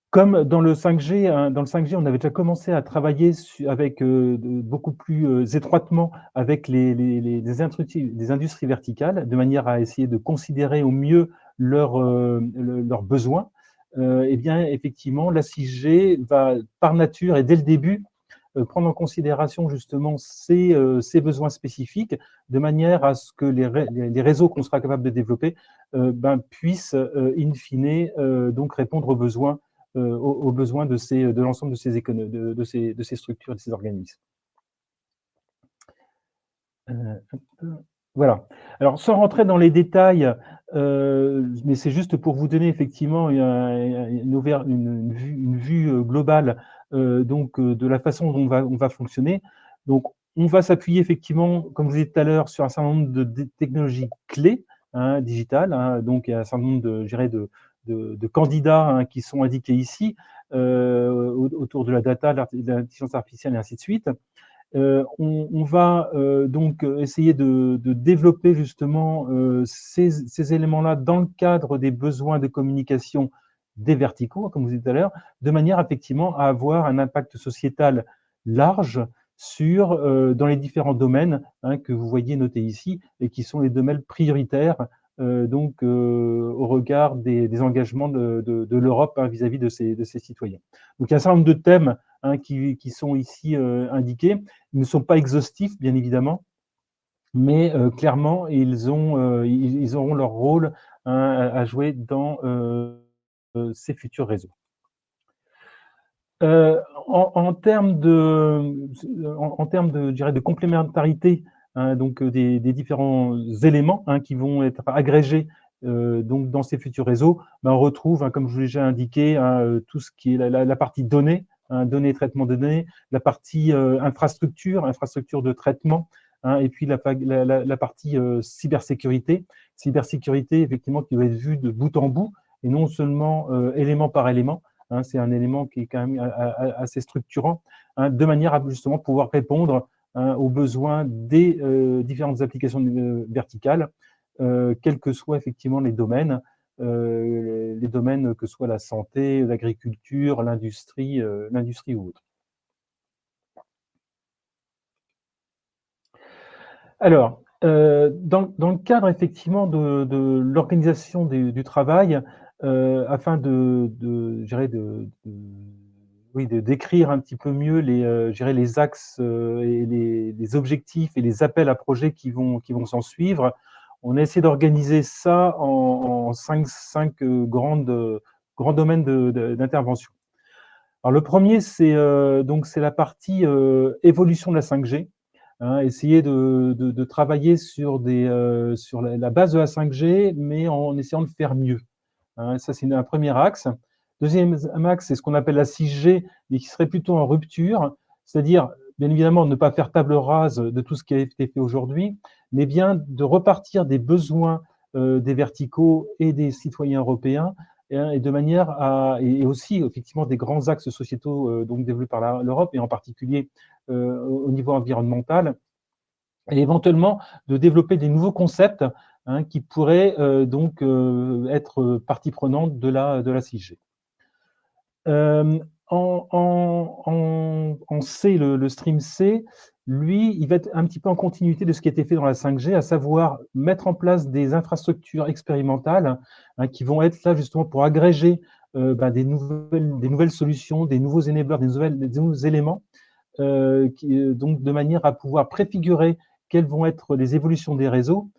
Comme dans le 5G, hein, on avait déjà commencé à travailler avec beaucoup plus étroitement avec des industries verticales, de manière à essayer de considérer au mieux leurs besoins. Eh bien, effectivement, la 6G va, par nature et dès le début, prendre en considération justement ces besoins spécifiques, de manière à ce que les réseaux qu'on sera capable de développer puissent, in fine, donc répondre aux besoins de l'ensemble de ces structures et de ces organismes. Voilà. Alors, sans rentrer dans les détails, mais c'est juste pour vous donner effectivement une vue globale de la façon dont on va fonctionner. Donc, on va s'appuyer effectivement, comme je vous disais tout à l'heure, sur un certain nombre de technologies clés hein, digitales. Hein, donc, il y a un certain nombre de candidats hein, qui sont indiqués ici autour de la data, de l'intelligence artificielle et ainsi de suite. On va donc essayer de développer justement ces éléments-là dans le cadre des besoins de communication des verticaux, comme vous disiez tout à l'heure, de manière effectivement à avoir un impact sociétal large dans les différents domaines hein, que vous voyez notés ici et qui sont les domaines prioritaires au regard des engagements de l'Europe hein, vis-à-vis de ses citoyens. Donc il y a un certain nombre de thèmes hein, qui sont ici indiqués. Ils ne sont pas exhaustifs, bien évidemment, mais clairement, ils auront leur rôle hein, à jouer dans ces futurs réseaux. En termes je dirais, de complémentarité hein, donc des différents éléments hein, qui vont être agrégés donc dans ces futurs réseaux, on retrouve, hein, comme je vous l'ai déjà indiqué, hein, tout ce qui est la partie données, hein, données et traitement de données, la partie infrastructure de traitement, hein, et puis la partie cybersécurité, effectivement qui va être vue de bout en bout et non seulement élément par élément. Hein, c'est un élément qui est quand même assez structurant, hein, de manière à justement pouvoir répondre hein, aux besoins des différentes applications verticales, quels que soient effectivement les domaines que soit la santé, l'agriculture, l'industrie ou autre. Alors, dans le cadre effectivement de l'organisation du travail, afin de décrire un petit peu mieux les axes et les objectifs et les appels à projets qui vont s'en suivre, on a essayé d'organiser ça en cinq grands domaines d'intervention. Alors le premier, c'est la partie évolution de la 5G. Hein, essayer de travailler sur la base de la 5G, mais en essayant de faire mieux. Hein, ça, c'est un premier axe. Deuxième axe, c'est ce qu'on appelle la 6G, mais qui serait plutôt en rupture, c'est-à-dire, bien évidemment, ne pas faire table rase de tout ce qui a été fait aujourd'hui, mais bien de repartir des besoins des verticaux et des citoyens européens, et de manière et aussi, effectivement, des grands axes sociétaux donc développés par l'Europe, et en particulier au niveau environnemental, et éventuellement de développer des nouveaux concepts qui pourraient donc être partie prenante de la 6G. En C, le stream C, lui, il va être un petit peu en continuité de ce qui a été fait dans la 5G, à savoir mettre en place des infrastructures expérimentales qui vont être là justement pour agréger des nouvelles solutions, des nouveaux enablers, des nouveaux éléments, donc de manière à pouvoir préfigurer quelles vont être les évolutions des réseaux.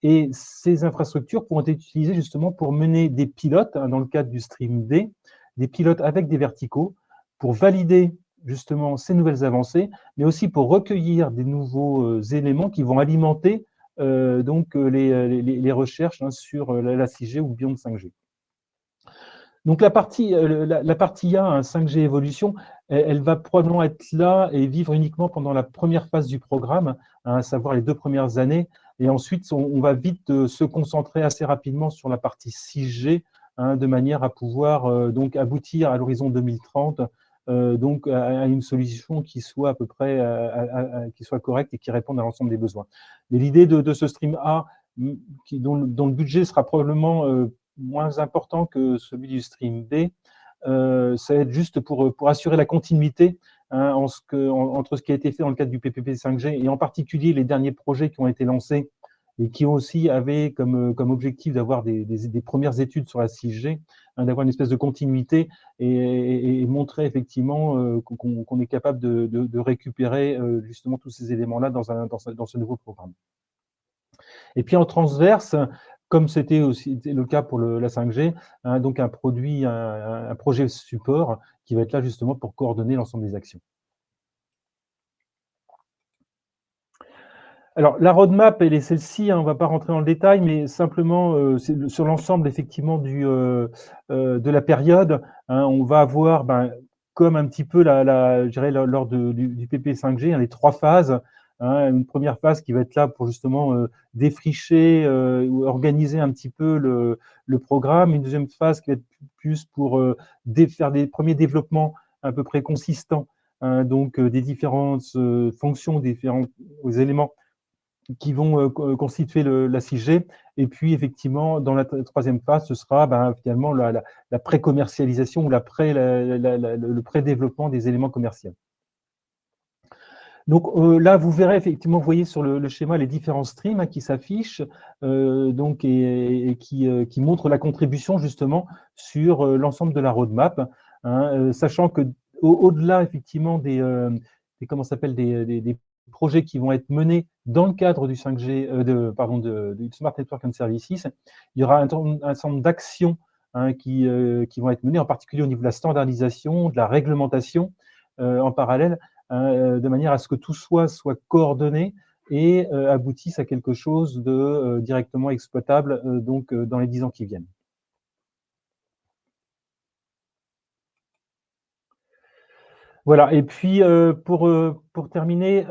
Et ces infrastructures pourront être utilisées justement pour mener des pilotes, dans le cadre du stream D, des pilotes avec des verticaux, pour valider justement ces nouvelles avancées, mais aussi pour recueillir des nouveaux éléments qui vont alimenter donc les recherches sur la 6G ou Beyond 5G. Donc la partie A, 5G évolution, elle va probablement être là et vivre uniquement pendant la première phase du programme, à savoir les 2 premières années. Et ensuite, on va vite se concentrer assez rapidement sur la partie 6G, de manière à pouvoir donc aboutir à l'horizon 2030 donc à une solution qui soit à peu près qui soit correcte et qui réponde à l'ensemble des besoins. Mais l'idée de ce stream A, dont le budget sera probablement moins important que celui du stream B, ça va être juste pour assurer la continuité entre ce qui a été fait dans le cadre du PPP 5G et en particulier les derniers projets qui ont été lancés et qui ont aussi avaient comme objectif d'avoir des premières études sur la 6G, d'avoir une espèce de continuité et montrer effectivement qu'on est capable de récupérer justement tous ces éléments-là dans ce nouveau programme. Et puis en transverse, comme c'était aussi le cas pour la 5G, donc un projet support qui va être là justement pour coordonner l'ensemble des actions. Alors la roadmap, elle est celle-ci, on ne va pas rentrer dans le détail, mais simplement sur l'ensemble effectivement de la période, on va avoir, comme un petit peu je dirais lors du PP 5G, les 3 phases. Une première phase qui va être là pour justement défricher ou organiser un petit peu le programme. Une deuxième phase qui va être plus pour faire des premiers développements à peu près consistants, donc des différentes fonctions, différents éléments qui vont constituer la 6G. Et puis, effectivement, dans la troisième phase, ce sera finalement la pré-commercialisation ou le pré-développement des éléments commerciaux. Donc là, vous verrez effectivement, vous voyez sur le schéma les différents streams qui s'affichent donc et qui montrent la contribution justement sur l'ensemble de la roadmap, sachant que au-delà effectivement des projets qui vont être menés dans le cadre du 5G, du Smart Network and Services, il y aura un certain nombre d'actions qui vont être menées, en particulier au niveau de la standardisation, de la réglementation en parallèle, de manière à ce que tout soit coordonné et aboutisse à quelque chose de directement exploitable donc dans les 10 ans qui viennent. Voilà, et puis pour terminer,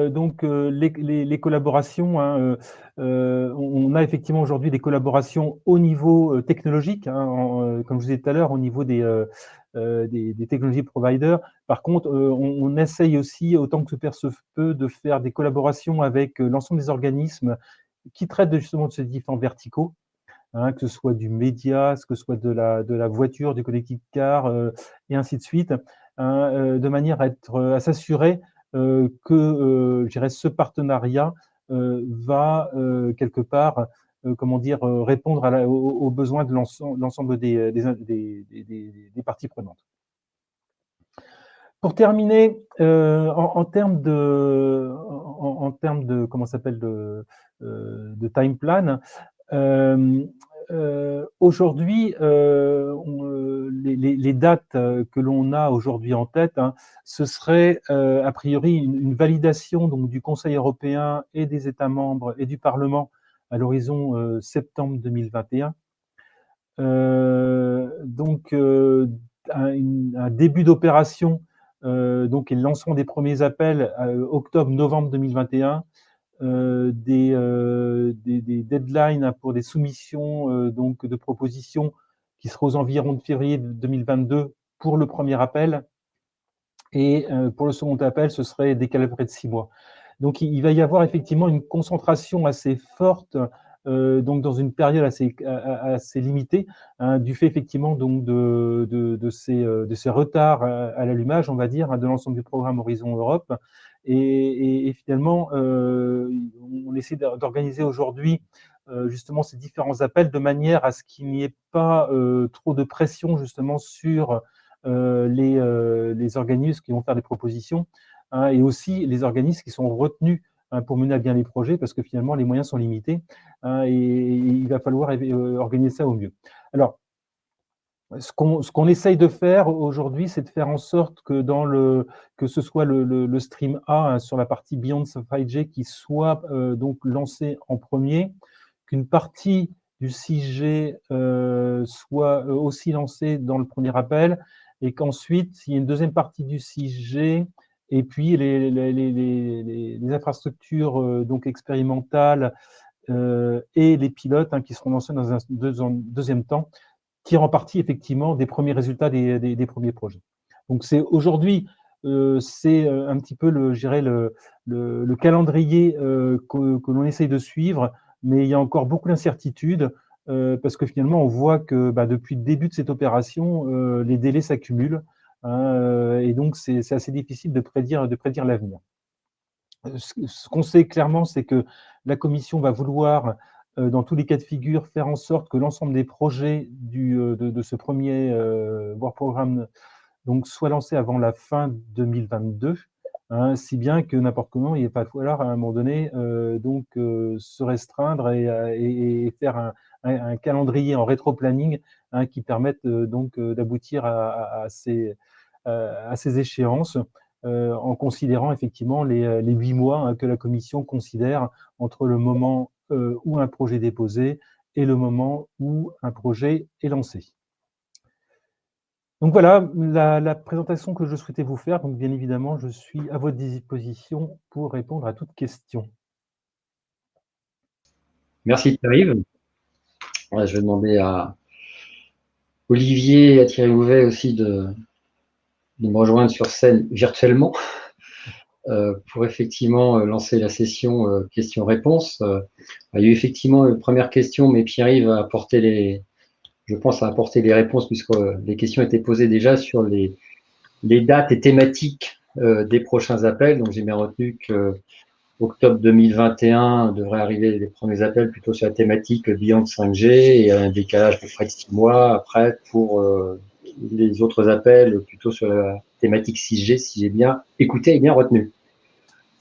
donc les collaborations, on a effectivement aujourd'hui des collaborations au niveau technologique, comme je vous disais tout à l'heure, au niveau des technologies providers. Par contre, on essaye aussi, autant que se peut, de faire des collaborations avec l'ensemble des organismes qui traitent justement de ces différents verticaux, que ce soit du média, que ce soit de la voiture, du connected car, et ainsi de suite, de manière à s'assurer que je dirais, ce partenariat va quelque part répondre aux besoins de l'ensemble des parties prenantes. Pour terminer, en termes de, comment s'appelle, de time plan, aujourd'hui, les dates que l'on a aujourd'hui en tête, hein, ce serait a priori une validation donc du Conseil européen et des États membres et du Parlement à l'horizon septembre 2021. Donc un début d'opération donc et le lancement des premiers appels octobre-novembre 2021, des deadlines pour des soumissions donc de propositions qui seraient aux environs de février 2022 pour le premier appel, et pour le second appel, ce serait décalé à peu près de 6 mois. Donc il va y avoir effectivement une concentration assez forte donc dans une période assez limitée, hein, du fait effectivement donc de ces retards à l'allumage, on va dire, hein, de l'ensemble du programme Horizon Europe. Et finalement, on essaie d'organiser aujourd'hui justement ces différents appels de manière à ce qu'il n'y ait pas trop de pression justement sur les organismes qui vont faire des propositions, hein, et aussi les organismes qui sont retenus, hein, pour mener à bien les projets, parce que finalement les moyens sont limités, hein, et il va falloir organiser ça au mieux. Alors, ce qu'on essaye de faire aujourd'hui, c'est de faire en sorte que ce soit le stream A, hein, sur la partie Beyond 5G qui soit donc lancé en premier, qu'une partie du 6G soit aussi lancée dans le premier appel, et qu'ensuite, il y a une deuxième partie du 6G, et puis les infrastructures donc expérimentales et les pilotes, hein, qui seront lancés dans un deuxième temps, tirent en partie effectivement des premiers résultats des premiers projets. Donc c'est aujourd'hui, c'est un petit peu je dirais le calendrier que l'on essaye de suivre, mais il y a encore beaucoup d'incertitudes parce que finalement on voit que depuis le début de cette opération, les délais s'accumulent, hein, et donc c'est assez difficile de prédire l'avenir. Ce qu'on sait clairement, c'est que la Commission va vouloir, dans tous les cas de figure, faire en sorte que l'ensemble des projets de ce premier Work Programme donc, soient lancés avant la fin 2022, hein, si bien que n'importe comment, il va falloir à un moment donné donc se restreindre et faire un calendrier en rétro-planning, hein, qui permette donc d'aboutir à ces échéances, en considérant effectivement les 8 mois, hein, que la Commission considère entre le moment où un projet est déposé et le moment où un projet est lancé. Donc voilà la présentation que je souhaitais vous faire. Donc bien évidemment, je suis à votre disposition pour répondre à toute question. Merci Thierry. Je vais demander à Olivier et à Thierry Houvet aussi de me rejoindre sur scène virtuellement pour effectivement lancer la session questions-réponses. Il y a eu effectivement une première question, mais Pierre-Yves va apporter je pense, à apporter les réponses, puisque les questions étaient posées déjà sur les dates et thématiques des prochains appels. Donc j'ai bien retenu que octobre 2021 devrait arriver les premiers appels plutôt sur la thématique Beyond 5G, et un décalage de près de 6 mois après pour les autres appels plutôt sur la thématique 6G, si j'ai bien écouté et bien retenu.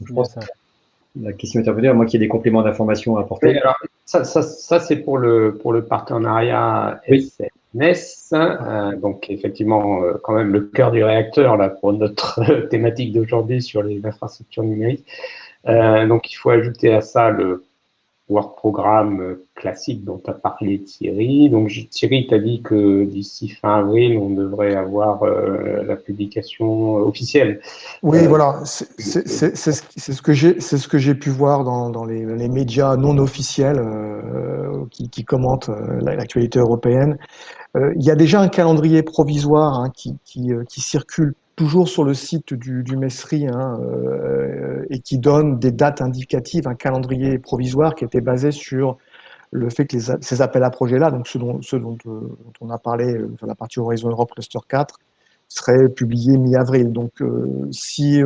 Donc, je pense que la question est revenue, à moins qu'il y ait des compléments d'information à apporter. Oui, alors, ça c'est pour le partenariat SNS. Donc, effectivement, quand même le cœur du réacteur là, pour notre thématique d'aujourd'hui sur les infrastructures numériques. Donc, il faut ajouter à ça le Work Programme classique dont a parlé Thierry. Donc, Thierry t'a dit que d'ici fin avril, on devrait avoir la publication officielle. Oui, voilà, c'est ce que j'ai pu voir dans les médias non officiels qui commentent l'actualité européenne. Il y a déjà un calendrier provisoire, hein, qui circule toujours sur le site du MESRI, hein, et qui donne des dates indicatives, un calendrier provisoire qui était basé sur le fait que ces appels à projets-là, donc ceux dont on a parlé dans la partie Horizon Europe Cluster 4, seraient publiés mi-avril. Donc si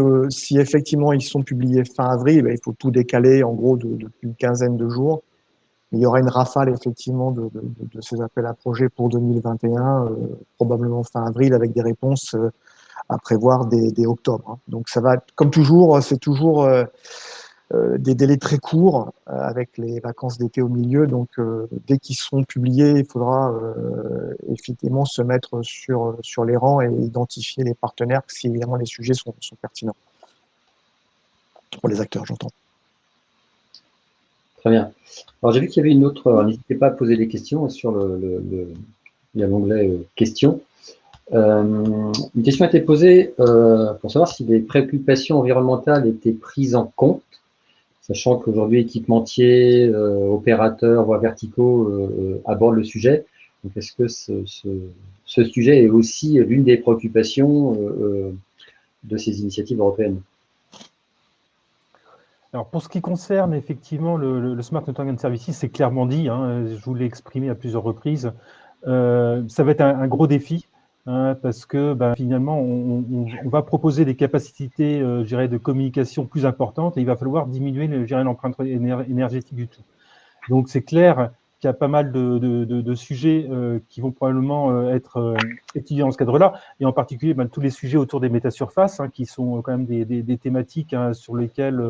effectivement ils sont publiés fin avril, il faut tout décaler en gros d'une quinzaine de jours. Il y aura une rafale effectivement de ces appels à projets pour 2021, probablement fin avril, avec des réponses à prévoir dès octobre, hein. Donc ça va, comme toujours, c'est toujours des délais très courts avec les vacances d'été au milieu. Donc dès qu'ils seront publiés, il faudra effectivement se mettre sur les rangs et identifier les partenaires si évidemment les sujets sont pertinents. Pour les acteurs, j'entends. Très bien. Alors, j'ai vu qu'il y avait une autre. N'hésitez pas à poser des questions sur il y a l'onglet questions. Une question a été posée pour savoir si les préoccupations environnementales étaient prises en compte, sachant qu'aujourd'hui, équipementiers, opérateurs, voies verticaux abordent le sujet. Donc, est-ce que ce sujet est aussi l'une des préoccupations de ces initiatives européennes? Alors, pour ce qui concerne effectivement le Smart Network and Services, c'est clairement dit, hein, je vous l'ai exprimé à plusieurs reprises, ça va être un gros défi, hein, parce que finalement, on va proposer des capacités je dirais, de communication plus importantes et il va falloir diminuer l'empreinte énergétique du tout. Donc, c'est clair qu'il y a pas mal de sujets qui vont probablement être étudiés dans ce cadre-là, et en particulier tous les sujets autour des métasurfaces, hein, qui sont quand même des thématiques hein, sur lesquelles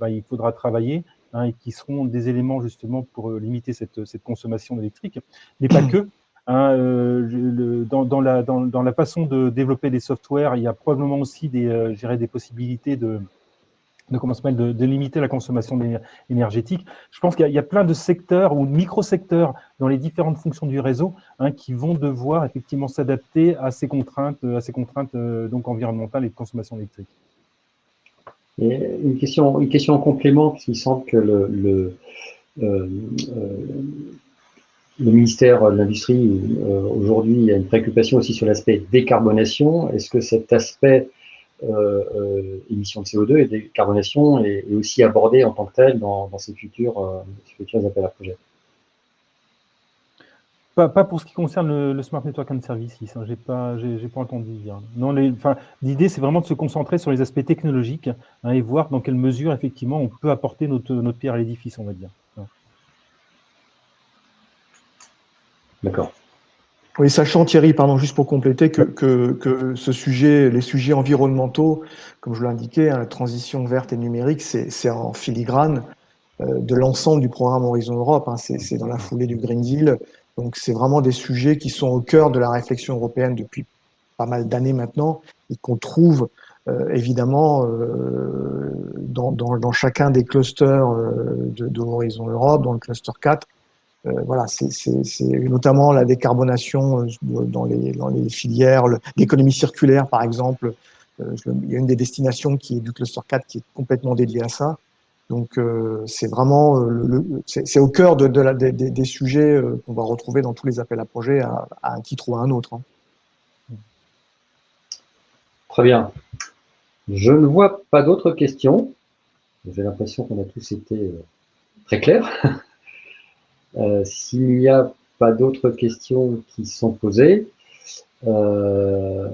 il faudra travailler, hein, et qui seront des éléments justement pour limiter cette consommation électrique, mais pas que. Hein, dans la façon de développer des softwares, il y a probablement aussi des possibilités de limiter la consommation énergétique. Je pense qu'il y a plein de secteurs ou de micro-secteurs dans les différentes fonctions du réseau hein, qui vont devoir effectivement s'adapter à ces contraintes donc environnementales et de consommation électrique. Et une question en complément, parce qu'il semble que le ministère de l'Industrie, aujourd'hui, a une préoccupation aussi sur l'aspect décarbonation. Est-ce que cet aspect émissions de CO2 et décarbonation est aussi abordé en tant que tel dans ces futurs appels à projets? Pas pour ce qui concerne le Smart Network and Services, hein, j'ai pas entendu dire. Non, l'idée, c'est vraiment de se concentrer sur les aspects technologiques hein, et voir dans quelle mesure, effectivement, on peut apporter notre pierre à l'édifice, on va dire. D'accord. Oui, sachant Thierry, pardon, juste pour compléter, que les sujets environnementaux, comme je l'ai indiqué, hein, la transition verte et numérique, c'est en filigrane de l'ensemble du programme Horizon Europe, hein, c'est dans la foulée du Green Deal, donc c'est vraiment des sujets qui sont au cœur de la réflexion européenne depuis pas mal d'années maintenant, et qu'on trouve évidemment dans chacun des clusters de Horizon Europe, dans le cluster 4, voilà, c'est notamment la décarbonation dans les filières, l'économie circulaire par exemple. Il y a une des destinations qui est du cluster 4 qui est complètement dédiée à ça. Donc c'est vraiment c'est au cœur des sujets qu'on va retrouver dans tous les appels à projets à un titre ou à un autre, hein. Très bien. Je ne vois pas d'autres questions. J'ai l'impression qu'on a tous été très clairs. S'il n'y a pas d'autres questions qui sont posées, je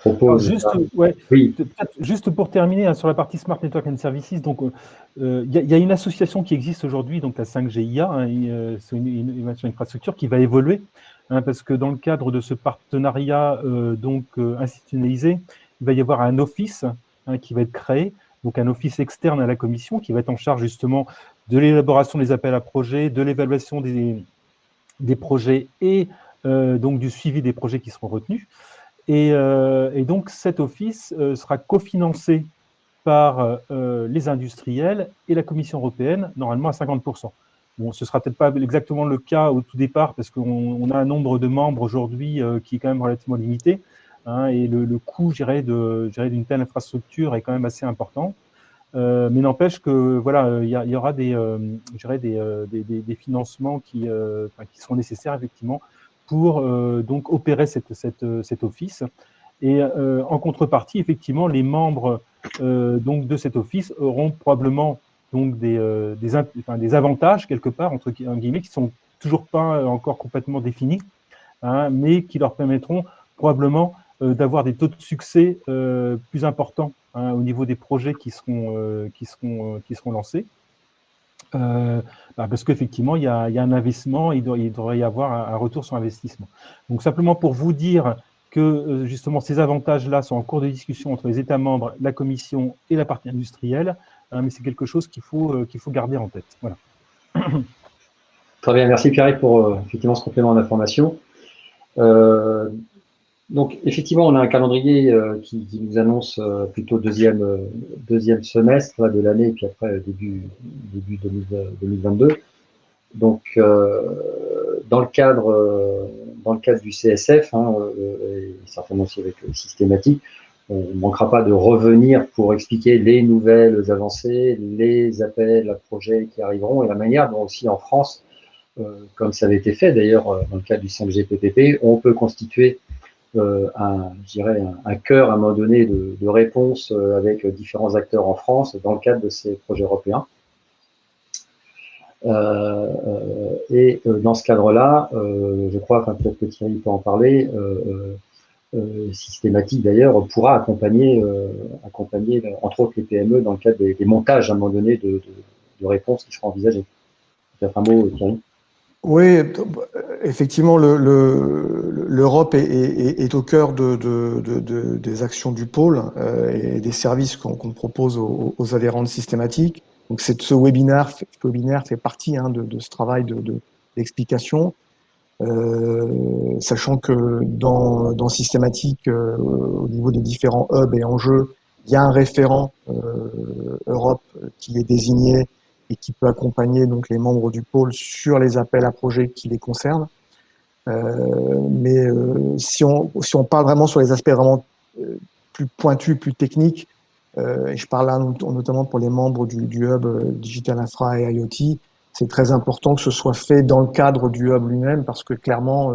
propose… Juste pour terminer hein, sur la partie Smart Network and Services, donc il y a une association qui existe aujourd'hui, donc la 5GIA, hein, c'est une infrastructure qui va évoluer, hein, parce que dans le cadre de ce partenariat institutionnalisé, il va y avoir un office hein, qui va être créé, donc un office externe à la Commission qui va être en charge justement de l'élaboration des appels à projets, de l'évaluation des projets et donc du suivi des projets qui seront retenus. Et donc cet office sera cofinancé par les industriels et la Commission européenne, normalement à 50%. Bon, ce ne sera peut-être pas exactement le cas au tout départ, parce qu'on a un nombre de membres aujourd'hui qui est quand même relativement limité, hein, et le coût, je dirais, d'une telle infrastructure est quand même assez important. Mais n'empêche que voilà, il y aura des financements qui seront nécessaires effectivement pour donc opérer cet office. Et en contrepartie, effectivement, les membres donc de cet office auront probablement donc des avantages quelque part entre guillemets qui sont toujours pas encore complètement définis, hein, mais qui leur permettront probablement d'avoir des taux de succès plus importants hein, au niveau des projets qui seront lancés. Parce qu'effectivement, il y a un investissement, il devrait y avoir un retour sur investissement. Donc, simplement pour vous dire que justement ces avantages-là sont en cours de discussion entre les États membres, la Commission et la partie industrielle, mais c'est quelque chose qu'il faut garder en tête. Voilà. Très bien, merci Pierre pour effectivement ce complément d'information. Donc effectivement, on a un calendrier qui nous annonce plutôt deuxième semestre de l'année, et puis après début 2022. Donc dans le cadre du CSF, et certainement aussi avec Systématique, on ne manquera pas de revenir pour expliquer les nouvelles avancées, les appels à projets qui arriveront et la manière dont aussi en France, comme ça avait été fait d'ailleurs dans le cadre du 5G PPP, on peut constituer un cœur à un moment donné de réponse avec différents acteurs en France dans le cadre de ces projets européens. Et dans ce cadre-là, je crois, enfin peut-être que Thierry peut en parler, Systématique d'ailleurs pourra accompagner entre autres les PME dans le cadre des montages à un moment donné de réponses qui seront envisagées. Peut-être un mot, Thierry. Oui, effectivement, l'Europe est au cœur des actions du pôle et des services qu'on propose aux adhérents de Systématique. Donc, ce webinaire fait partie de ce travail d'explication, sachant que dans Systématique, au niveau des différents hubs et enjeux, il y a un référent Europe qui est désigné et qui peut accompagner donc les membres du pôle sur les appels à projets qui les concernent. Mais si on parle vraiment sur les aspects vraiment plus pointus, plus techniques, et je parle là notamment pour les membres du hub Digital Infra et IoT, c'est très important que ce soit fait dans le cadre du hub lui-même, parce que clairement,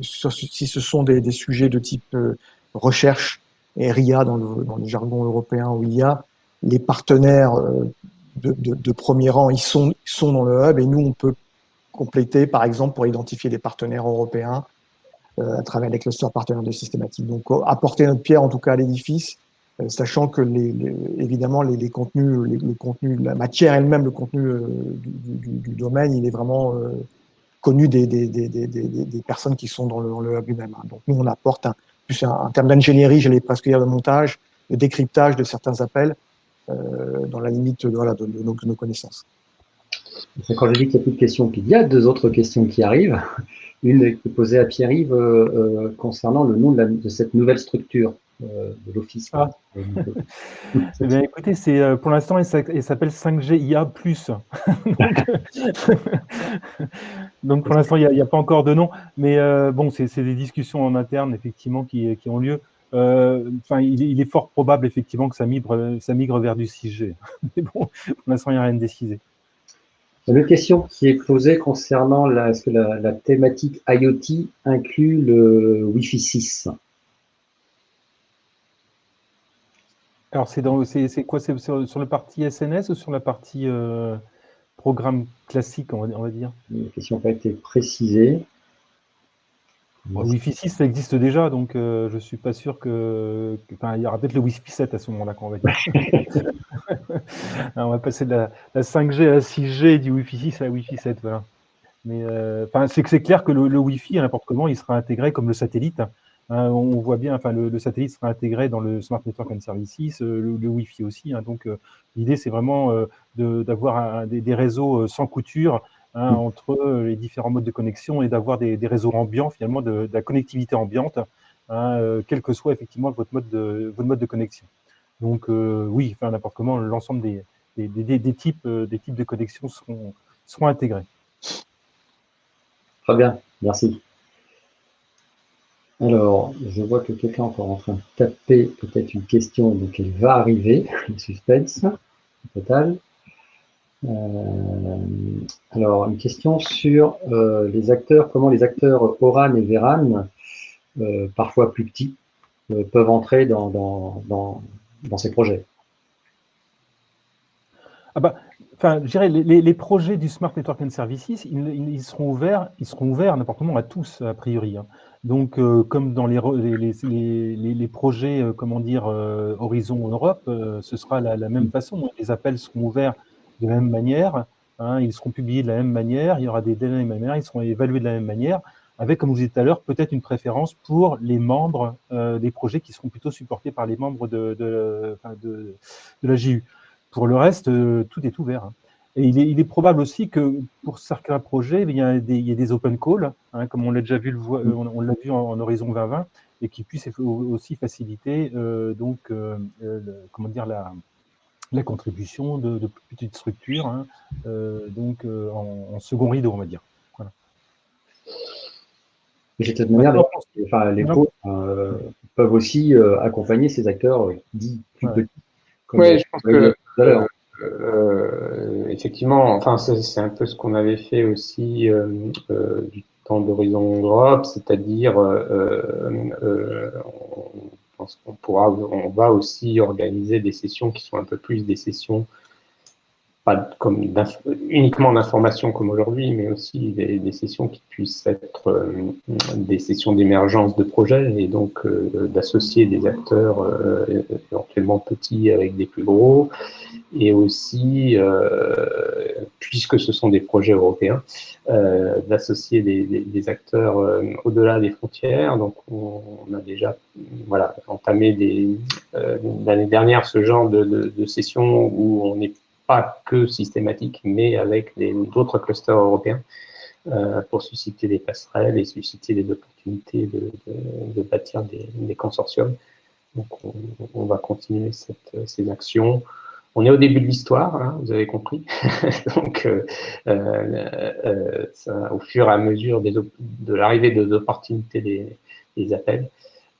si ce sont des sujets de type recherche et RIA dans le jargon européen ou IA, les partenaires de premier rang, ils sont dans le hub, et nous, on peut compléter, par exemple, pour identifier des partenaires européens à travers les clusters partenaires de Systématique. Donc, apporter notre pierre, en tout cas, à l'édifice, sachant que évidemment, les contenus, la matière elle-même, le contenu du domaine, il est vraiment connu des personnes qui sont dans le hub lui-même. Donc, nous, on apporte plus un terme d'ingénierie, j'allais presque dire de montage, de décryptage de certains appels, dans la limite de nos connaissances. Quand je dis qu'il n'y a plus de questions, qu'il y a deux autres questions qui arrivent. Une qui est posée à Pierre-Yves concernant le nom de cette nouvelle structure de l'Office. Ah. Eh bien, écoutez, pour l'instant, elle s'appelle 5G IA+. Donc, pour l'instant, il n'y a pas encore de nom. Mais bon, c'est des discussions en interne, effectivement, qui ont lieu. Enfin, il est fort probable, effectivement, que ça migre vers du 6G. Mais bon, pour l'instant, il n'y a rien de décidé. Il y a une question qui est posée concernant est-ce que la thématique IoT inclut le Wi-Fi 6 ? Alors, c'est quoi? C'est sur la partie SNS ou sur la partie programme classique, on va dire? La question n'a pas été précisée. Bon, le Wi-Fi 6, ça existe déjà, donc je ne suis pas sûr que... Enfin, il y aura peut-être le Wi-Fi 7 à ce moment-là, qu'on va dire. On va passer de la 5G à la 6G et du Wi-Fi 6 à la Wi-Fi 7, voilà. Mais c'est clair que le Wi-Fi, à n'importe comment, il sera intégré comme le satellite. On voit bien, enfin, le satellite sera intégré dans le Smart Network and Services, le Wi-Fi aussi. Donc, l'idée, c'est vraiment d'avoir des réseaux sans couture entre les différents modes de connexion et d'avoir des réseaux ambiants, finalement, de la connectivité ambiante, quel que soit effectivement votre mode de connexion. Donc, oui, enfin, n'importe comment, l'ensemble des types de connexions seront intégrés. Très bien, merci. Alors, je vois que quelqu'un est encore en train de taper peut-être une question, donc elle va arriver, le suspense total. Alors, une question sur les acteurs, comment les acteurs ORAN et VRAN, parfois plus petits, peuvent entrer dans ces projets. Ah bah, enfin, je dirais, les projets du Smart Network and Services, ils seront ouverts n'importe comment à tous, a priori. Donc, comme dans les projets, comment dire, Horizon Europe, ce sera la même façon. Les appels seront ouverts de la même manière, ils seront publiés de la même manière, il y aura des délais de la même manière, ils seront évalués de la même manière. avec, comme vous disiez tout à l'heure, peut-être une préférence pour les membres des projets qui seront plutôt supportés par les membres de la GU. Pour le reste, tout est ouvert. Hein. Et il est probable aussi que pour certains projets, il y a des open calls, hein, comme on l'a déjà vu, on l'a vu en Horizon 2020, et qui puissent aussi faciliter comment dire, la contribution de petites structures, hein, en second rideau, on va dire. Voilà. De cette manière, les pôles peuvent aussi accompagner ces acteurs dits plus petits. Oui, je pense que effectivement, enfin, c'est un peu ce qu'on avait fait aussi du temps d'Horizon Europe, c'est-à-dire on va aussi organiser des sessions qui sont un peu plus des sessions pas comme uniquement d'information comme aujourd'hui, mais aussi des sessions qui puissent être des sessions d'émergence de projets et donc d'associer des acteurs éventuellement petits avec des plus gros, et aussi, puisque ce sont des projets européens, d'associer des acteurs au-delà des frontières. Donc on a déjà entamé l'année dernière ce genre de sessions où on n'est pas que systématique, mais avec d'autres clusters européens pour susciter des passerelles et susciter des opportunités de bâtir des consortiums. Donc, on va continuer ces actions. On est au début de l'histoire, hein, vous avez compris. Donc, au fur et à mesure de l'arrivée des opportunités des appels,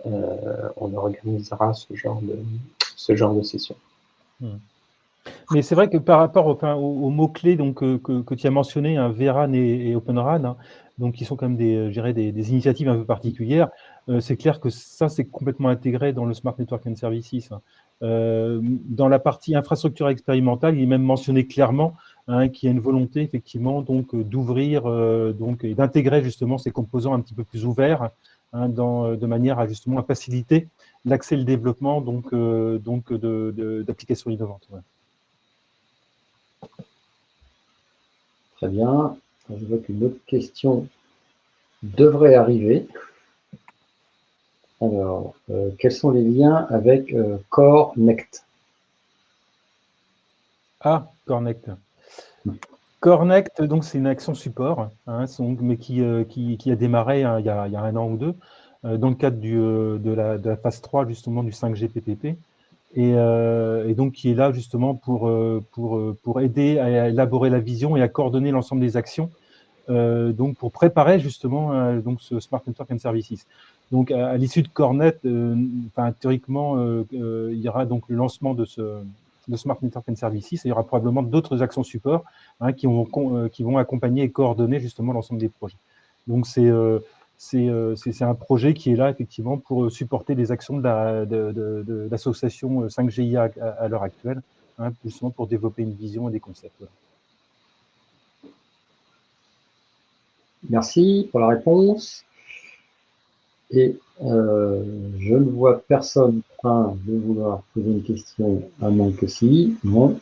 on organisera ce genre de session. Mais c'est vrai que par rapport aux mots-clés que tu as mentionnés, hein, VRAN et Open RAN, hein, donc qui sont quand même des initiatives un peu particulières, c'est clair que ça, c'est complètement intégré dans le Smart Network and Services. Hein. Dans la partie infrastructure expérimentale, il est même mentionné clairement hein, qu'il y a une volonté effectivement d'ouvrir et d'intégrer justement ces composants un petit peu plus ouverts hein, de manière à justement à faciliter l'accès et le développement d'applications innovantes. Ouais. Très bien. Je vois qu'une autre question devrait arriver. Alors, quels sont les liens avec CoreNect? Ah, CoreNect. CoreNect, donc c'est une action support, hein, mais qui a démarré hein, il y a 1 an ou 2, dans le cadre de la phase 3 justement du 5G PPP, et donc qui est là justement pour aider à élaborer la vision et à coordonner l'ensemble des actions, donc pour préparer justement donc ce Smart Network and Services. Donc à l'issue de CoreNet, théoriquement, il y aura donc le lancement de Smart Network and Services, et il y aura probablement d'autres actions support hein, qui vont accompagner et coordonner justement l'ensemble des projets. Donc c'est un projet qui est là effectivement pour supporter les actions de l'association 5GIA à l'heure actuelle, hein, justement pour développer une vision et des concepts. Voilà. Merci pour la réponse. Et je ne vois personne de vouloir poser une question à moins que si. Non.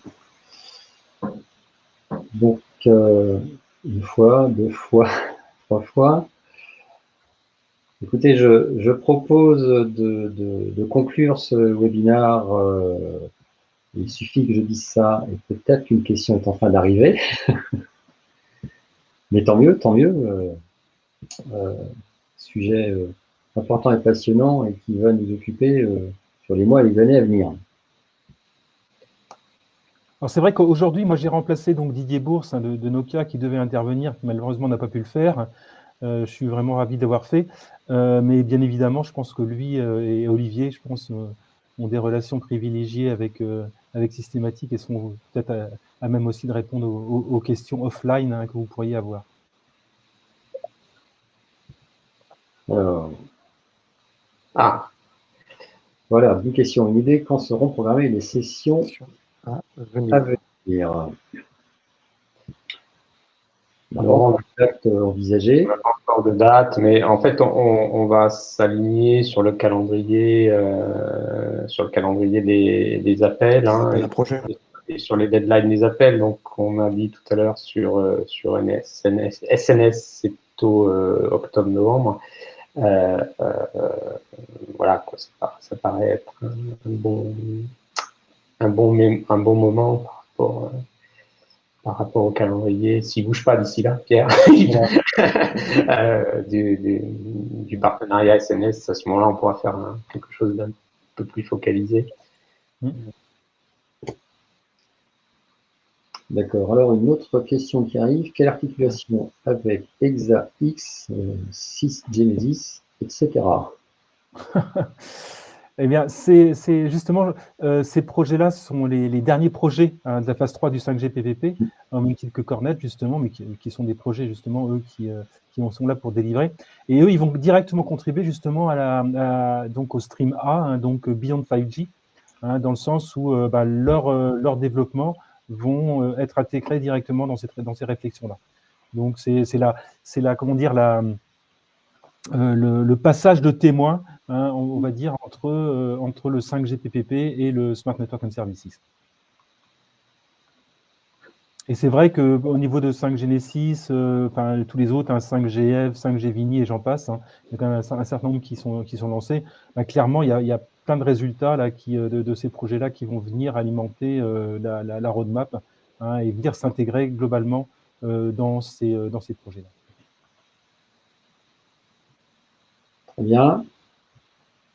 Donc, une fois, 2 fois, 3 fois. Écoutez, je propose de conclure ce webinaire. Il suffit que je dise ça, et peut-être qu'une question est en train d'arriver. Mais tant mieux, tant mieux. Sujet important et passionnant et qui va nous occuper sur les mois et les années à venir. Alors c'est vrai qu'aujourd'hui, moi j'ai remplacé donc Didier Bourse hein, de Nokia qui devait intervenir, qui malheureusement n'a pas pu le faire. Je suis vraiment ravi d'avoir fait. Mais bien évidemment, je pense que lui et Olivier, je pense, ont des relations privilégiées avec Systématique et sont peut-être à même aussi de répondre aux questions offline hein, que vous pourriez avoir. Alors, voilà, une question, une idée, quand seront programmées les sessions à venir? D'abord, date envisagée. On n'a pas encore de date, mais en fait, on va s'aligner sur le calendrier des appels hein, et sur les deadlines des appels. Donc, on a dit tout à l'heure sur SNS, c'est plutôt octobre-novembre. Voilà, quoi, ça paraît être un bon moment par rapport au calendrier, s'il ne bouge pas d'ici là, Pierre, du partenariat SNS. À ce moment-là, on pourra faire quelque chose d'un peu plus focalisé. D'accord. Alors, une autre question qui arrive. Quelle articulation avec EXA-X, 6 Genesis, etc. Eh bien, c'est justement, ces projets-là sont les derniers projets de la phase 3 du 5G PPP, en même titre que Cornet, justement, mais qui sont des projets, justement, eux, qui sont là pour délivrer. Et eux, ils vont directement contribuer, justement, donc au Stream A, donc Beyond 5G, dans le sens où leur développement vont être intégrés directement dans ces réflexions-là. Donc, c'est comment dire, le passage de témoin, on va dire, entre le 5G PPP et le Smart Network and Services. Et c'est vrai qu'au niveau de 5 Genesis, tous les autres, 5GF, 5G Vini et j'en passe, il y a quand même un certain nombre qui sont lancés. Clairement, il y a plein de résultats là, de ces projets-là qui vont venir alimenter la roadmap et venir s'intégrer globalement dans ces projets-là. Très bien.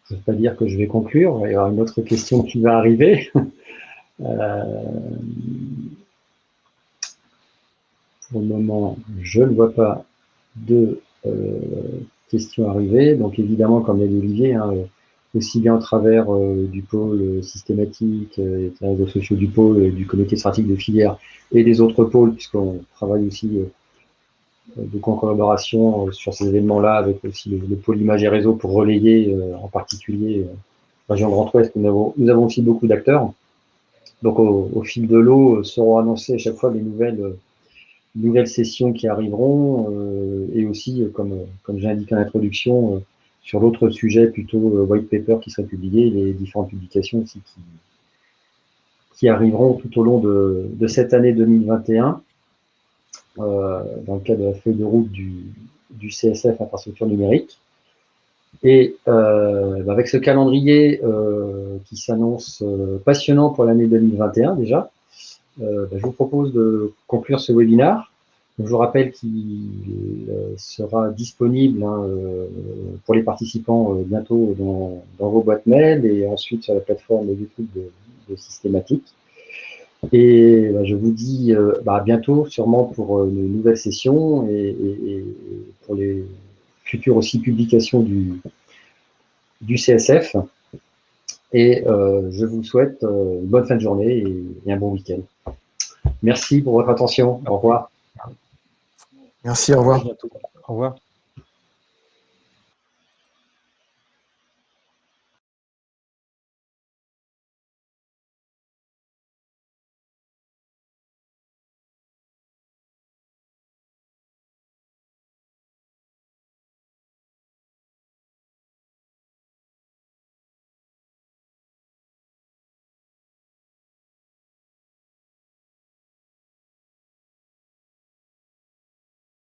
Je ne veux pas dire que je vais conclure, il y aura une autre question qui va arriver. Pour le moment, je ne vois pas de questions arriver. Donc évidemment, comme l'a dit Olivier, aussi bien au travers du pôle systématique, des réseaux sociaux du pôle, du comité stratégique de filière et des autres pôles, puisqu'on travaille aussi de collaboration sur ces événements-là, avec aussi le pôle image et réseau pour relayer en particulier région Grand Ouest, nous avons aussi beaucoup d'acteurs. Donc au fil de l'eau seront annoncées à chaque fois des nouvelles sessions qui arriveront et aussi, comme j'ai indiqué en introduction, sur l'autre sujet, plutôt white paper qui serait publié, les différentes publications aussi qui arriveront tout au long de cette année 2021 dans le cadre de la feuille de route du CSF infrastructure numérique. Et avec ce calendrier qui s'annonce passionnant pour l'année 2021 déjà, je vous propose de conclure ce webinaire. Je vous rappelle qu'il sera disponible pour les participants bientôt dans vos boîtes mail et ensuite sur la plateforme YouTube de Systématique. Et je vous dis à bientôt, sûrement pour une nouvelle session et pour les futures aussi publications du CSF. Et je vous souhaite une bonne fin de journée et un bon week-end. Merci pour votre attention. Au revoir. Merci, au revoir. À bientôt. Au revoir.